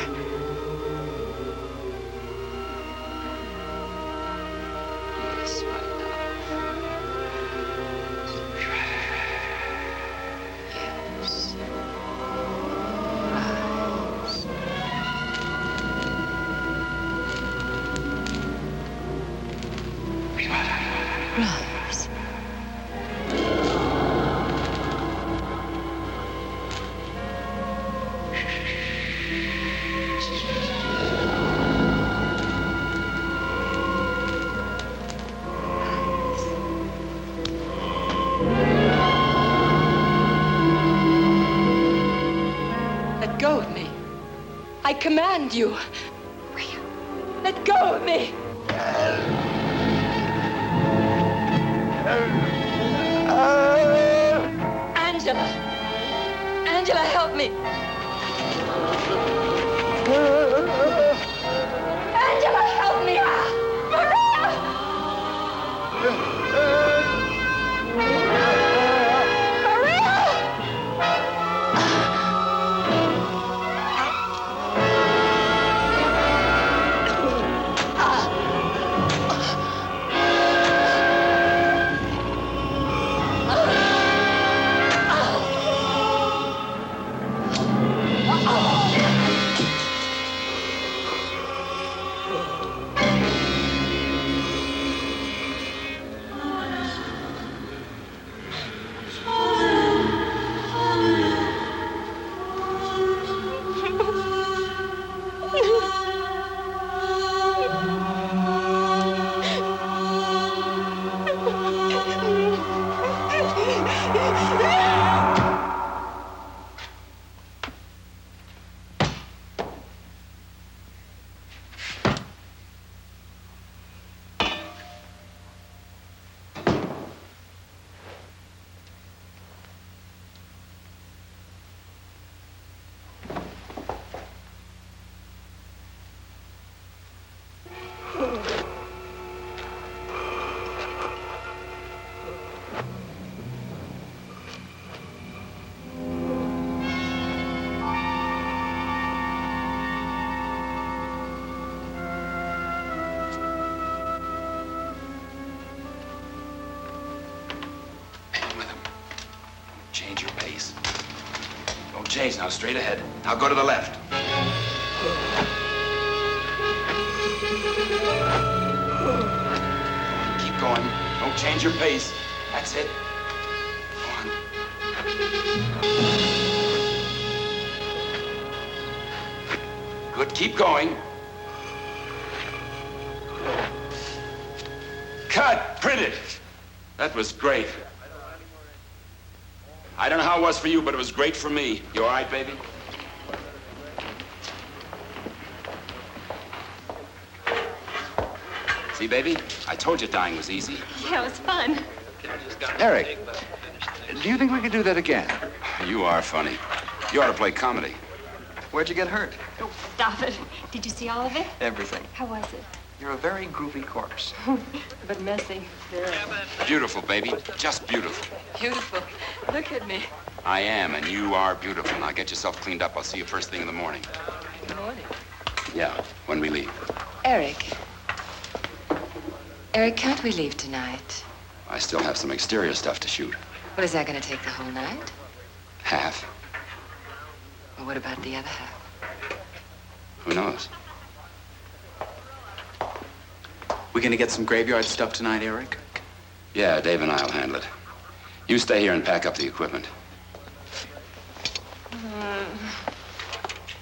Yes, my love. Yes. Rise. Rise. Let go of me. I command you. Let go of me. Angela. Angela, help me. Angela, help me. Maria! Maria! Change your pace. Don't change now, straight ahead. Now go to the left. Keep going. Don't change your pace. That's it. Go on. Good, keep going. Cut! Print it! That was great. I don't know how it was for you, but it was great for me. You all right, baby? See, baby? I told you dying was easy. Yeah, it was fun. Eric, do you think we could do that again? You are funny. You ought to play comedy. Where'd you get hurt? Oh, stop it. Did you see all of it? Everything. How was it? You're a very groovy corpse. But messy. Beautiful, baby. Just beautiful. Beautiful. Look at me. I am, and you are beautiful. Now get yourself cleaned up. I'll see you first thing in the morning. Good morning. Yeah, when we leave. Eric. Eric, can't we leave tonight? I still have some exterior stuff to shoot. Well, is that going to take the whole night? Half. Well, what about the other half? Who knows? We gonna get some graveyard stuff tonight, Eric? Yeah, Dave and I'll handle it. You stay here and pack up the equipment.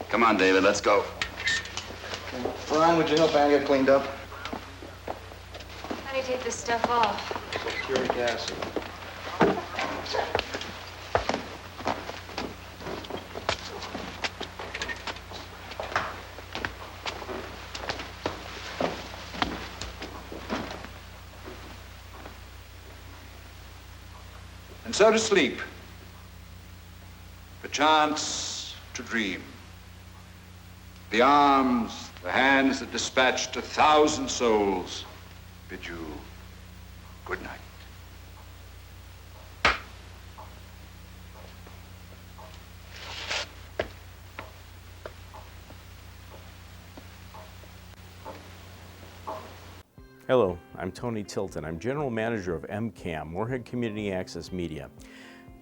Come on, David, let's go. Ron, would you help Ann get cleaned up? How do you take this stuff off? Sulfuric acid. And so to sleep, perchance to dream. The arms, the hands that dispatched 1,000 souls bid you good night. Hello, I'm Tony Tilton. I'm General Manager of MCAM, Moorhead Community Access Media.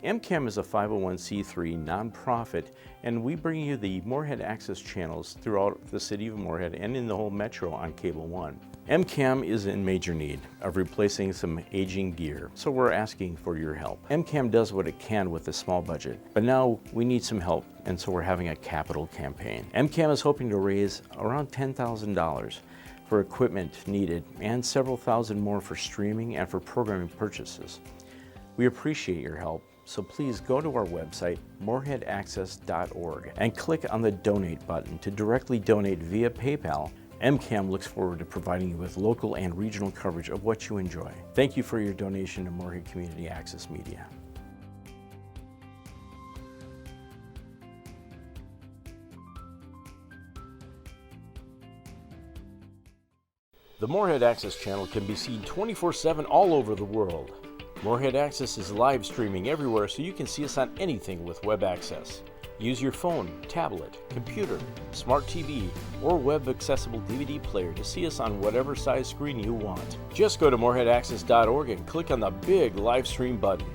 MCAM is a 501c3 nonprofit, and we bring you the Moorhead Access channels throughout the city of Moorhead and in the whole metro on Cable 1. MCAM is in major need of replacing some aging gear, so we're asking for your help. MCAM does what it can with a small budget, but now we need some help, and so we're having a capital campaign. MCAM is hoping to raise around $10,000 for equipment needed and several thousand more for streaming and for programming purchases. We appreciate your help, so please go to our website, moorheadaccess.org, and click on the donate button to directly donate via PayPal. MCAM looks forward to providing you with local and regional coverage of what you enjoy. Thank you for your donation to Moorhead Community Access Media. The Moorhead Access channel can be seen 24/7 all over the world. Moorhead Access is live streaming everywhere, so you can see us on anything with web access. Use your phone, tablet, computer, smart TV, or web-accessible DVD player to see us on whatever size screen you want. Just go to moorheadaccess.org and click on the big live stream button.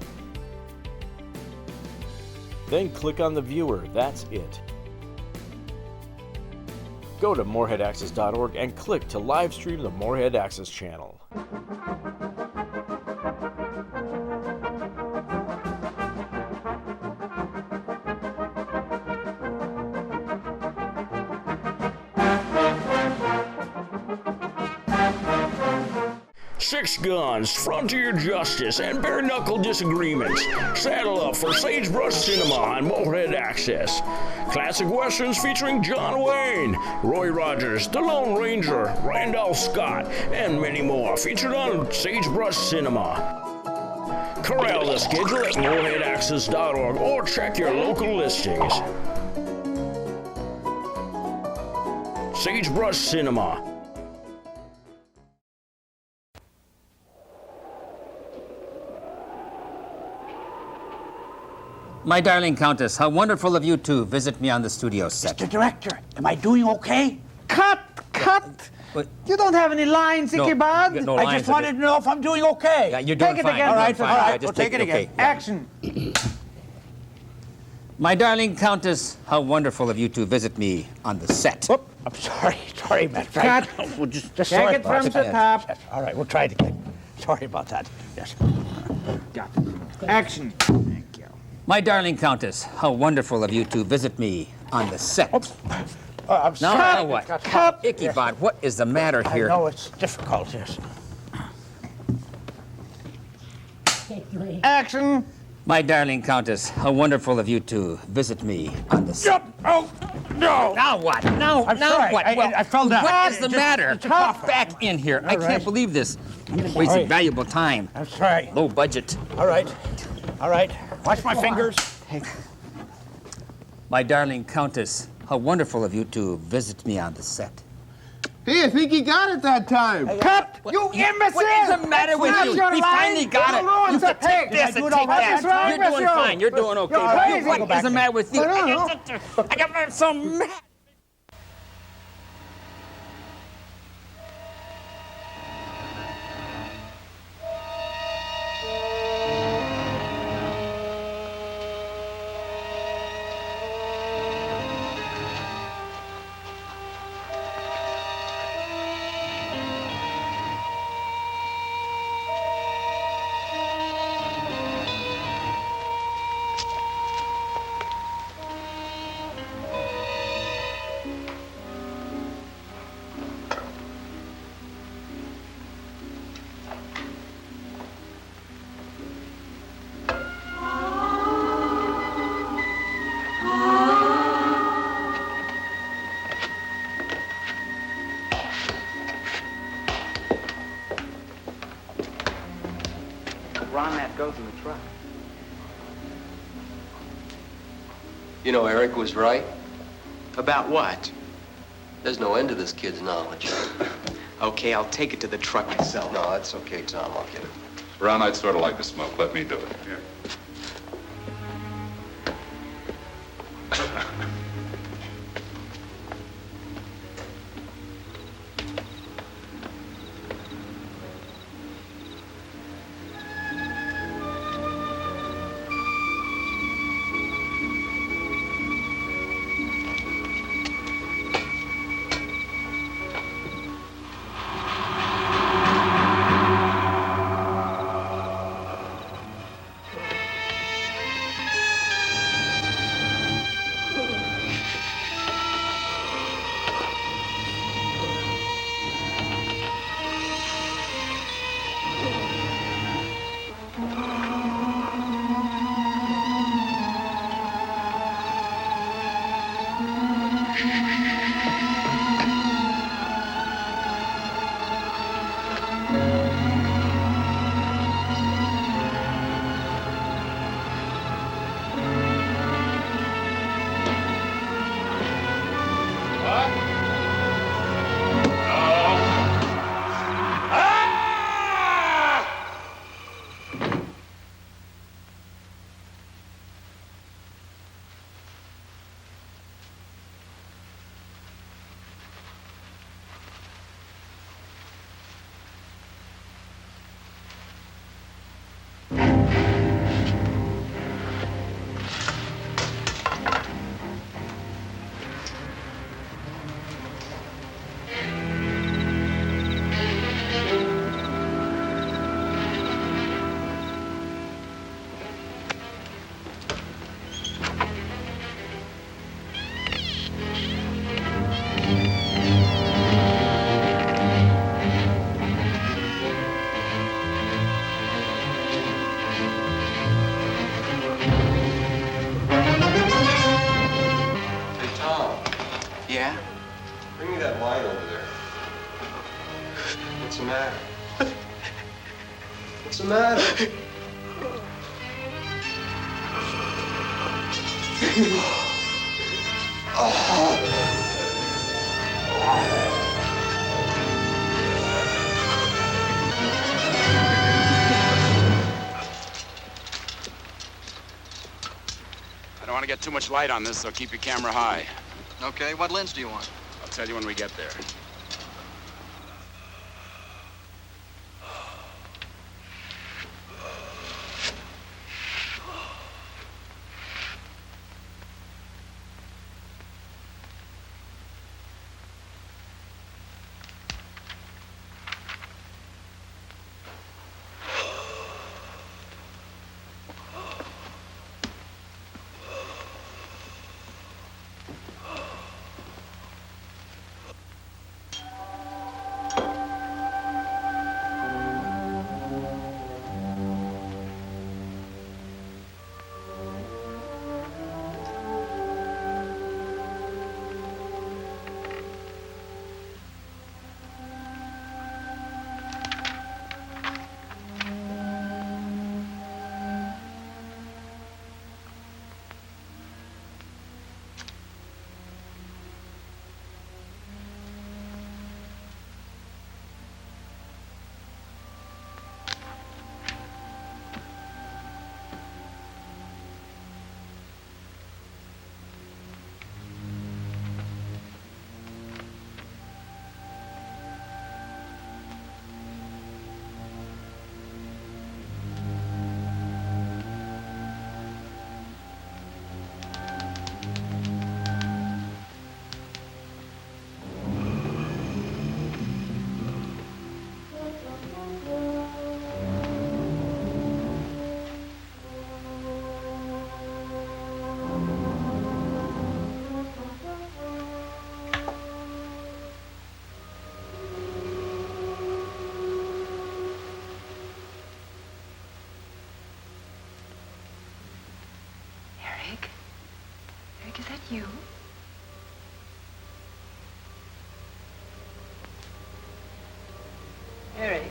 Then click on the viewer, that's it. Go to moorheadaccess.org and click to live stream the Moorhead Access channel. Six guns, frontier justice, and bare-knuckle disagreements. Saddle up for Sagebrush Cinema on Moorhead Access. Classic westerns featuring John Wayne, Roy Rogers, The Lone Ranger, Randolph Scott, and many more featured on Sagebrush Cinema. Corral the schedule at moorheadaccess.org or check your local listings. Sagebrush Cinema. My darling Countess, how wonderful of you to visit me on the studio set. Mr. Director, am I doing okay? Cut! You don't have any lines, No, Ichabod. you got no I lines just wanted to know if I'm doing okay. Yeah, you're doing Take it fine. again. You're All doing right, fine. all right, Just we'll take it again. okay. Action. My darling Countess, how wonderful of you to visit me on the set. Whoop, I'm sorry, Matt. Cut. We'll just Take sorry it about from that. the top. Yes, all right, we'll try it again. Sorry about that. Yes. Got it. Action. My darling Countess, how wonderful of you to visit me on the set. I'm sorry. Now what? Ichabod, what is the matter here? I know it's difficult, yes. Action. My darling Countess, how wonderful of you to visit me on the set. Oh, no. Now what? Now I'm now sorry. what? I fell down. What is the matter? It's a cough. Back in here. I All can't right. believe this. Wasting sorry. valuable time. I'm sorry. Low budget. All right. Watch my fingers. My darling Countess, how wonderful of you to visit me on the set. Hey, I think he got it that time. Cut! You imbecile! What is the matter with That's you? your He line. finally got it. No, You it's a can take pig. this and do it take all that. What's wrong You're with doing you? fine. You're doing okay. You're crazy. What is the matter with you? I don't I got so mad. Ron, that goes in the truck. You know, Eric was right. About what? There's no end to this kid's knowledge. Okay, I'll take it to the truck myself. No, that's okay, Tom. I'll get it. Ron, I'd sort of like to smoke. Let me do it. Here. Yeah? Bring me that line over there. What's the matter? What's the matter? to get too much light on this, so keep your camera high. Okay, what lens do you want? I'll tell you when we get there. Eric, is that you? Eric.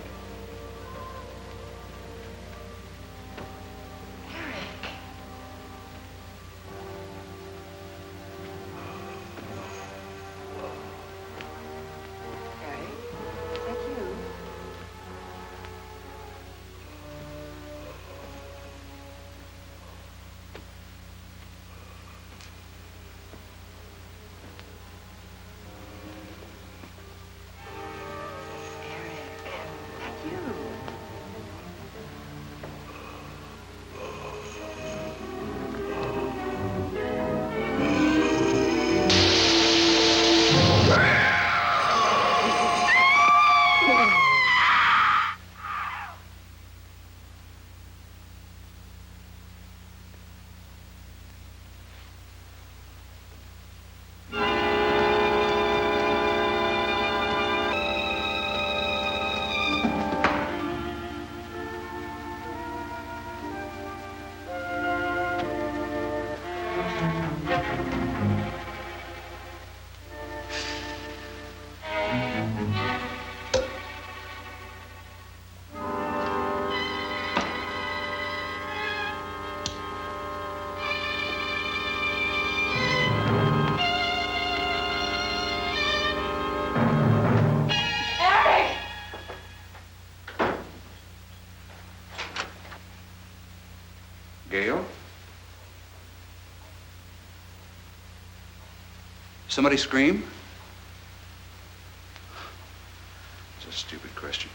Gail? Somebody scream? It's a stupid question.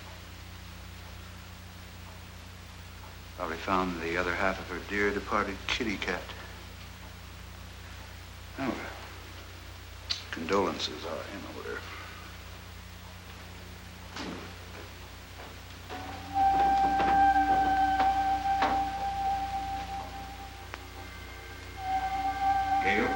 Probably found the other half of her dear departed kitty cat. Oh, well. Condolences are in order. Gail?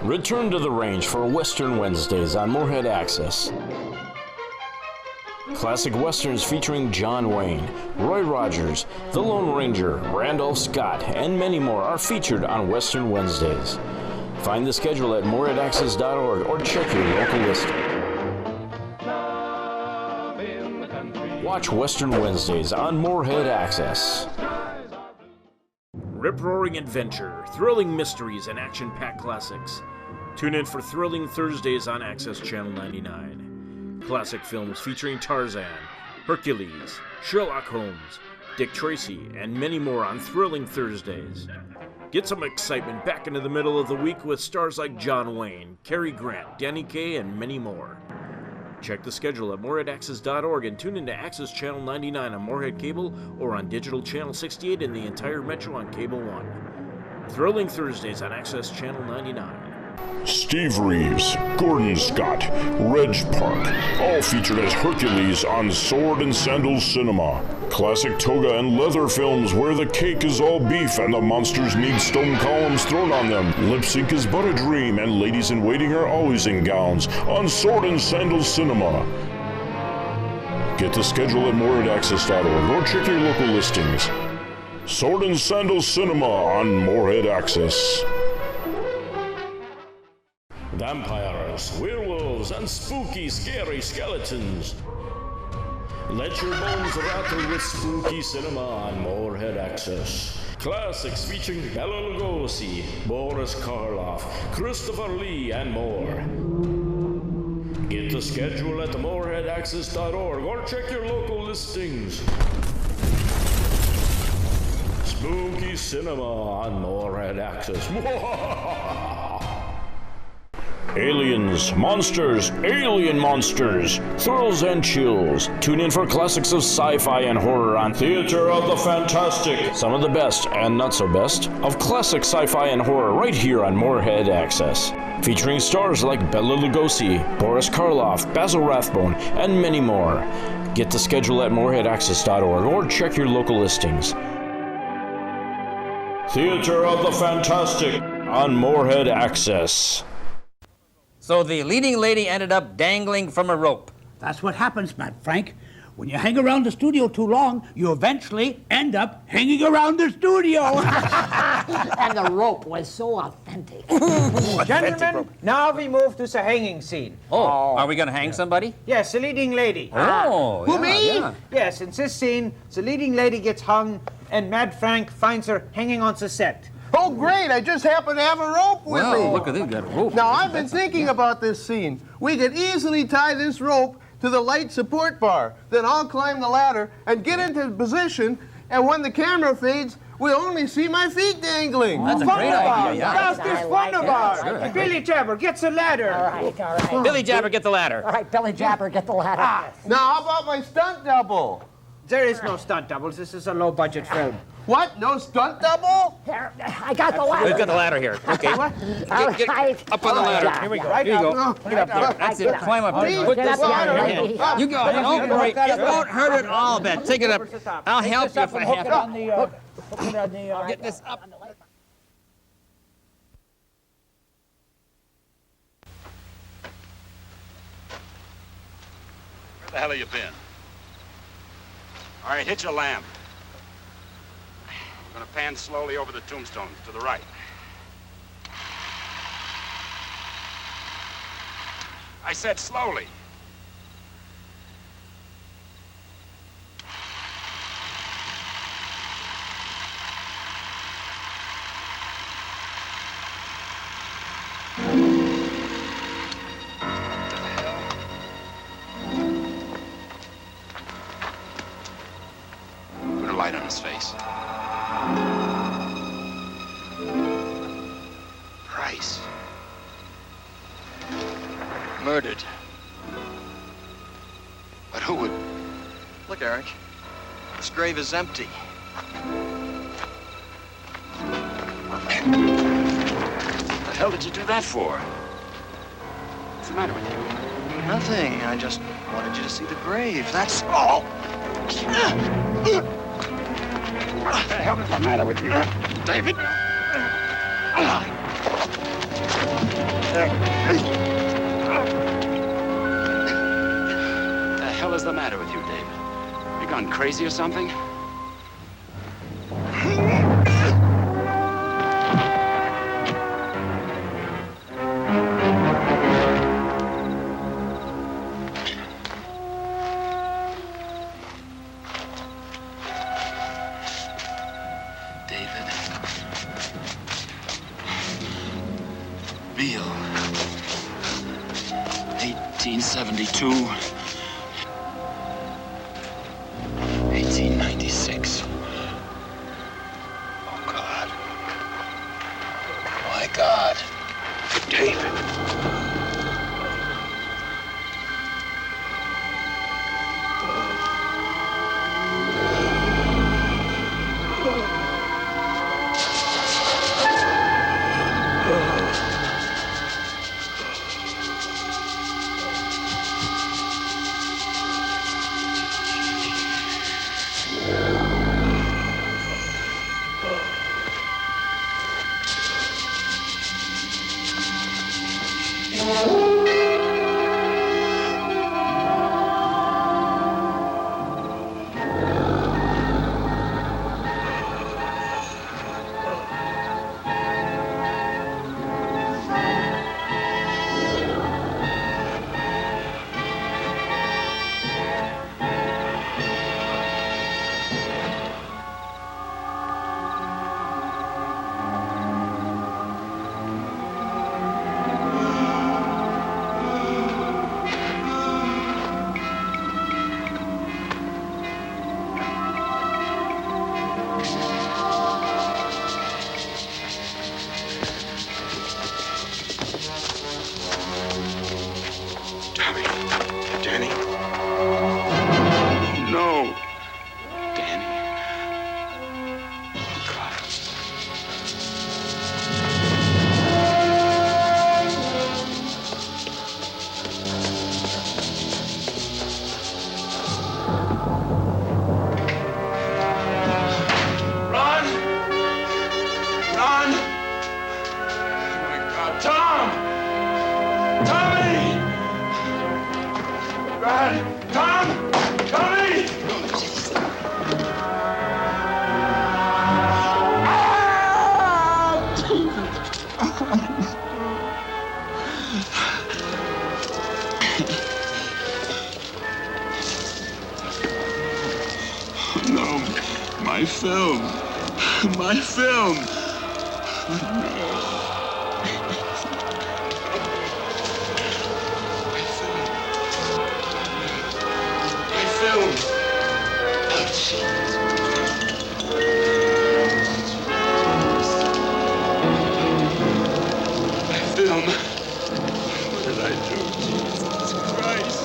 Return to the range for Western Wednesdays on Moorhead Access. Classic Westerns featuring John Wayne, Roy Rogers, The Lone Ranger, Randolph Scott, and many more are featured on Western Wednesdays. Find the schedule at moorheadaccess.org or check your local listing. Watch Western Wednesdays on Moorhead Access. Rip-roaring adventure, thrilling mysteries, and action-packed classics. Tune in for Thrilling Thursdays on Access Channel 99. Classic films featuring Tarzan, Hercules, Sherlock Holmes, Dick Tracy, and many more on Thrilling Thursdays. Get some excitement back into the middle of the week with stars like John Wayne, Cary Grant, Danny Kaye, and many more. Check the schedule at moorheadaccess.org and tune into Access Channel 99 on Moorhead Cable or on Digital Channel 68 in the entire Metro on Cable 1. Thrilling Thursdays on Access Channel 99. Steve Reeves, Gordon Scott, Reg Park, all featured as Hercules on Sword and Sandals Cinema. Classic toga and leather films where the cake is all beef and the monsters need stone columns thrown on them. Lip sync is but a dream and ladies in waiting are always in gowns on Sword and Sandals Cinema. Get the schedule at moorheadaccess.org or check your local listings. Sword and Sandals Cinema on Moorhead Access. Vampires, werewolves, and spooky, scary skeletons. Let your bones rattle with spooky cinema on Moorhead Access. Classics featuring Bela Lugosi, Boris Karloff, Christopher Lee, and more. Get the schedule at moorheadaccess.org or check your local listings. Spooky cinema on Moorhead Access. Aliens, monsters, alien monsters, thrills and chills. Tune in for classics of sci-fi and horror on Theater of the Fantastic. Some of the best and not so best of classic sci-fi and horror right here on Moorhead Access. Featuring stars like Bela Lugosi, Boris Karloff, Basil Rathbone, and many more. Get the schedule at moorheadaccess.org or check your local listings. Theater of the Fantastic on Moorhead Access. So the leading lady ended up dangling from a rope. That's what happens, Matt Frank. when you hang around the studio too long, you eventually end up hanging around the studio. And the rope was so authentic. Gentlemen, now we move to the hanging scene. Oh, are we going to hang somebody? Yes, the leading lady. Oh, Who, yeah, me? yeah. Yes, in this scene, the leading lady gets hung, and Mad Frank finds her hanging on the set. Oh, great. I just happen to have a rope with me. Well, look at this, got a rope. Now, I've been thinking about this scene. We could easily tie this rope to the light support bar. Then I'll climb the ladder and get into position, and when the camera fades, we only see my feet dangling. That's a great idea, yeah. That's this wunderbar. Sure. Billy Jabber gets a ladder. All right. Billy Jabber, get the ladder. All right, Billy Jabber, get the ladder. Now, how about my stunt double? There is no stunt doubles. This is a low-budget film. What? No stunt double? Here, I got the ladder. We've got the ladder here. Okay. Get up on the ladder. Here we go. Here you go. Get up there. That's it. Climb up there. Put this ladder in. You go. Don't worry. It won't hurt at all, Ben. Take it up. I'll help you if I have to. Get this up. Where the hell have you been? All right, hit your lamp. I'm gonna pan slowly over the tombstones to the right. I said slowly. Put a light on his face. Price. Murdered. But who would... Look, Eric. This grave is empty. What the hell did you do that for? What's the matter with you? Nothing. I just wanted you to see the grave. That's all. What the hell is the matter with you, David? What the hell is the matter with you, David? You gone crazy or something? David. Beale. 1872. 1896. Oh, God. My God. David. film. My film. No. My film. Oh, jeez. My film. What did I do? Jesus Christ.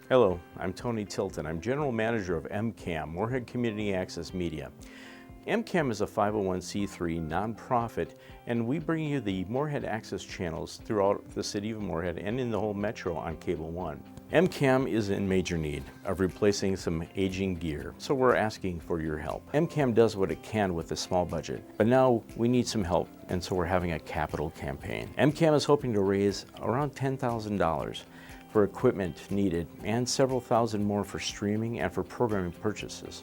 Hello, I'm Tony Tilton. I'm General Manager of MCAM, Moorhead Community Access Media. MCAM is a 501c3 nonprofit, and we bring you the Moorhead Access channels throughout the city of Moorhead and in the whole metro on Cable 1. MCAM is in major need of replacing some aging gear, so we're asking for your help. MCAM does what it can with a small budget, but now we need some help, and so we're having a capital campaign. MCAM is hoping to raise around $10,000 for equipment needed and several thousand more for streaming and for programming purchases.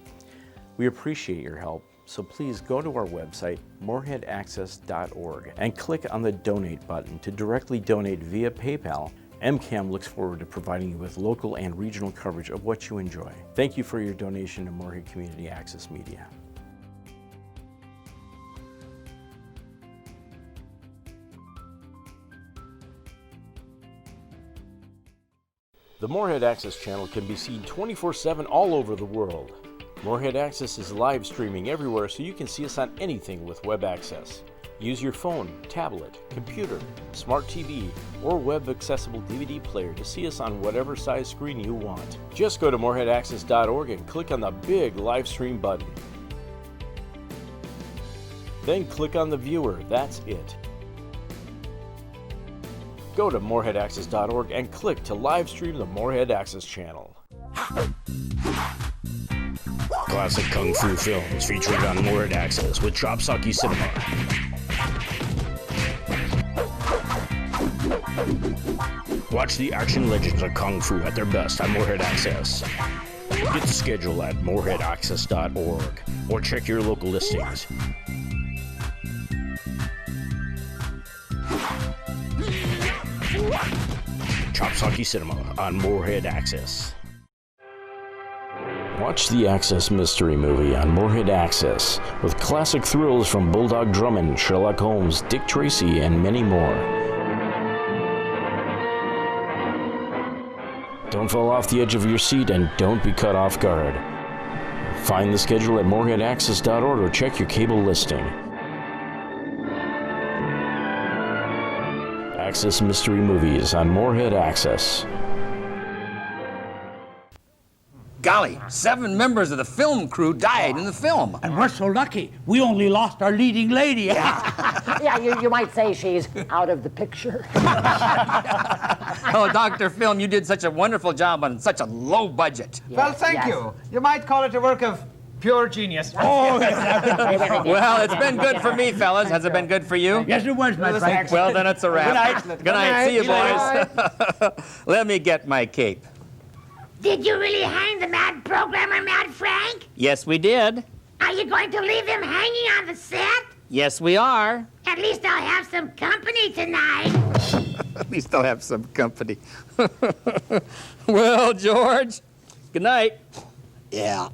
We appreciate your help, so please go to our website, moorheadaccess.org, and click on the donate button to directly donate via PayPal. MCAM looks forward to providing you with local and regional coverage of what you enjoy. Thank you for your donation to Moorhead Community Access Media. The Moorhead Access channel can be seen 24/7 all over the world. Moorhead Access is live streaming everywhere, so you can see us on anything with web access. Use your phone, tablet, computer, smart TV, or web-accessible DVD player to see us on whatever size screen you want. Just go to moorheadaccess.org and click on the big live stream button. Then click on the viewer, that's it. Go to moorheadaccess.org and click to live stream the Moorhead Access channel. Classic Kung Fu films featuring on Moorhead Access with Chopsaki Cinema. Watch the action legends of Kung Fu at their best on Moorhead Access. Get the schedule at moreheadaccess.org or check your local listings. Chopsaki Cinema on Morehead Access. Watch the Access Mystery Movie on Morehead Access with classic thrills from Bulldog Drummond, Sherlock Holmes, Dick Tracy, and many more. Don't fall off the edge of your seat and don't be caught off guard. Find the schedule at moreheadaccess.org or check your cable listing. Access Mystery Movies on Morehead Access. Golly, 7 members of the film crew died in the film. And we're so lucky. We only lost our leading lady. Yeah, you might say she's out of the picture. Oh, Dr. Film, you did such a wonderful job on such a low budget. Well, thank you. You might call it a work of pure genius. Oh, well, it's been good for me, fellas. Has it been good for you? Yes, it was, my friend. Well, then it's a wrap. Good night. Good night. See you, boys. Let me get my cape. Did you really hang the mad programmer, Mad Frank? Yes, we did. Are you going to leave him hanging on the set? Yes, we are. At least I'll have some company tonight. At least I'll have some company. Well, George, good night. Yeah.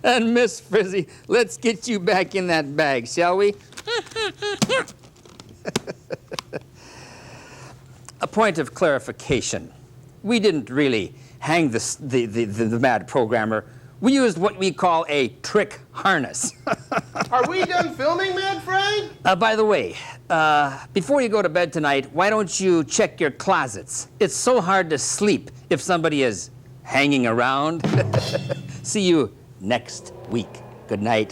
And Miss Frizzy, let's get you back in that bag, shall we? A point of clarification. We didn't really hang the mad programmer. We used what we call a trick harness. Are we done filming, Mad Frank? By the way, before you go to bed tonight, why don't you check your closets? It's so hard to sleep if somebody is hanging around. See you next week. Good night.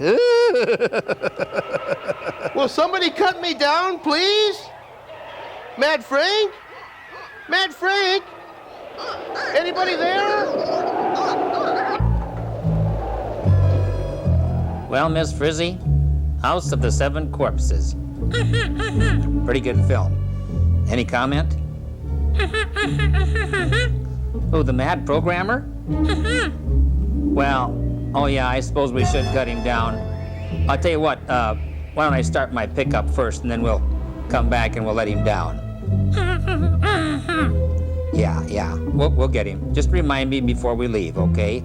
Will somebody cut me down, please? Mad Frank? Mad Frank? Anybody there? Well, Miss Frizzy, House of the 7 Corpses. Pretty good film. Any comment? Oh, the mad programmer? Well, oh yeah, I suppose we should cut him down. I'll tell you what, why don't I start my pickup first and then we'll come back and we'll let him down. Yeah, we'll get him. Just remind me before we leave, okay?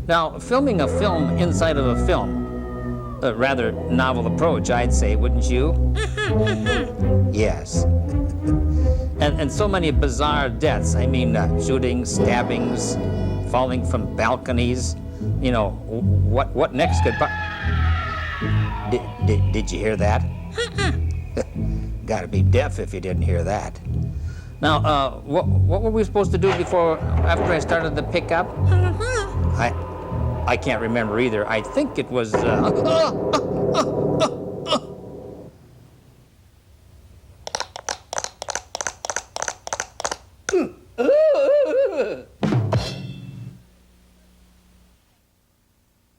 Now, filming a film inside of a film, a rather novel approach, I'd say, wouldn't you? Yes. And so many bizarre deaths. I mean, shootings, stabbings, falling from balconies. You know, what next could... Did you hear that? Gotta be deaf if you didn't hear that. Now, what were we supposed to do after I started the pickup? I can't remember either. I think it was,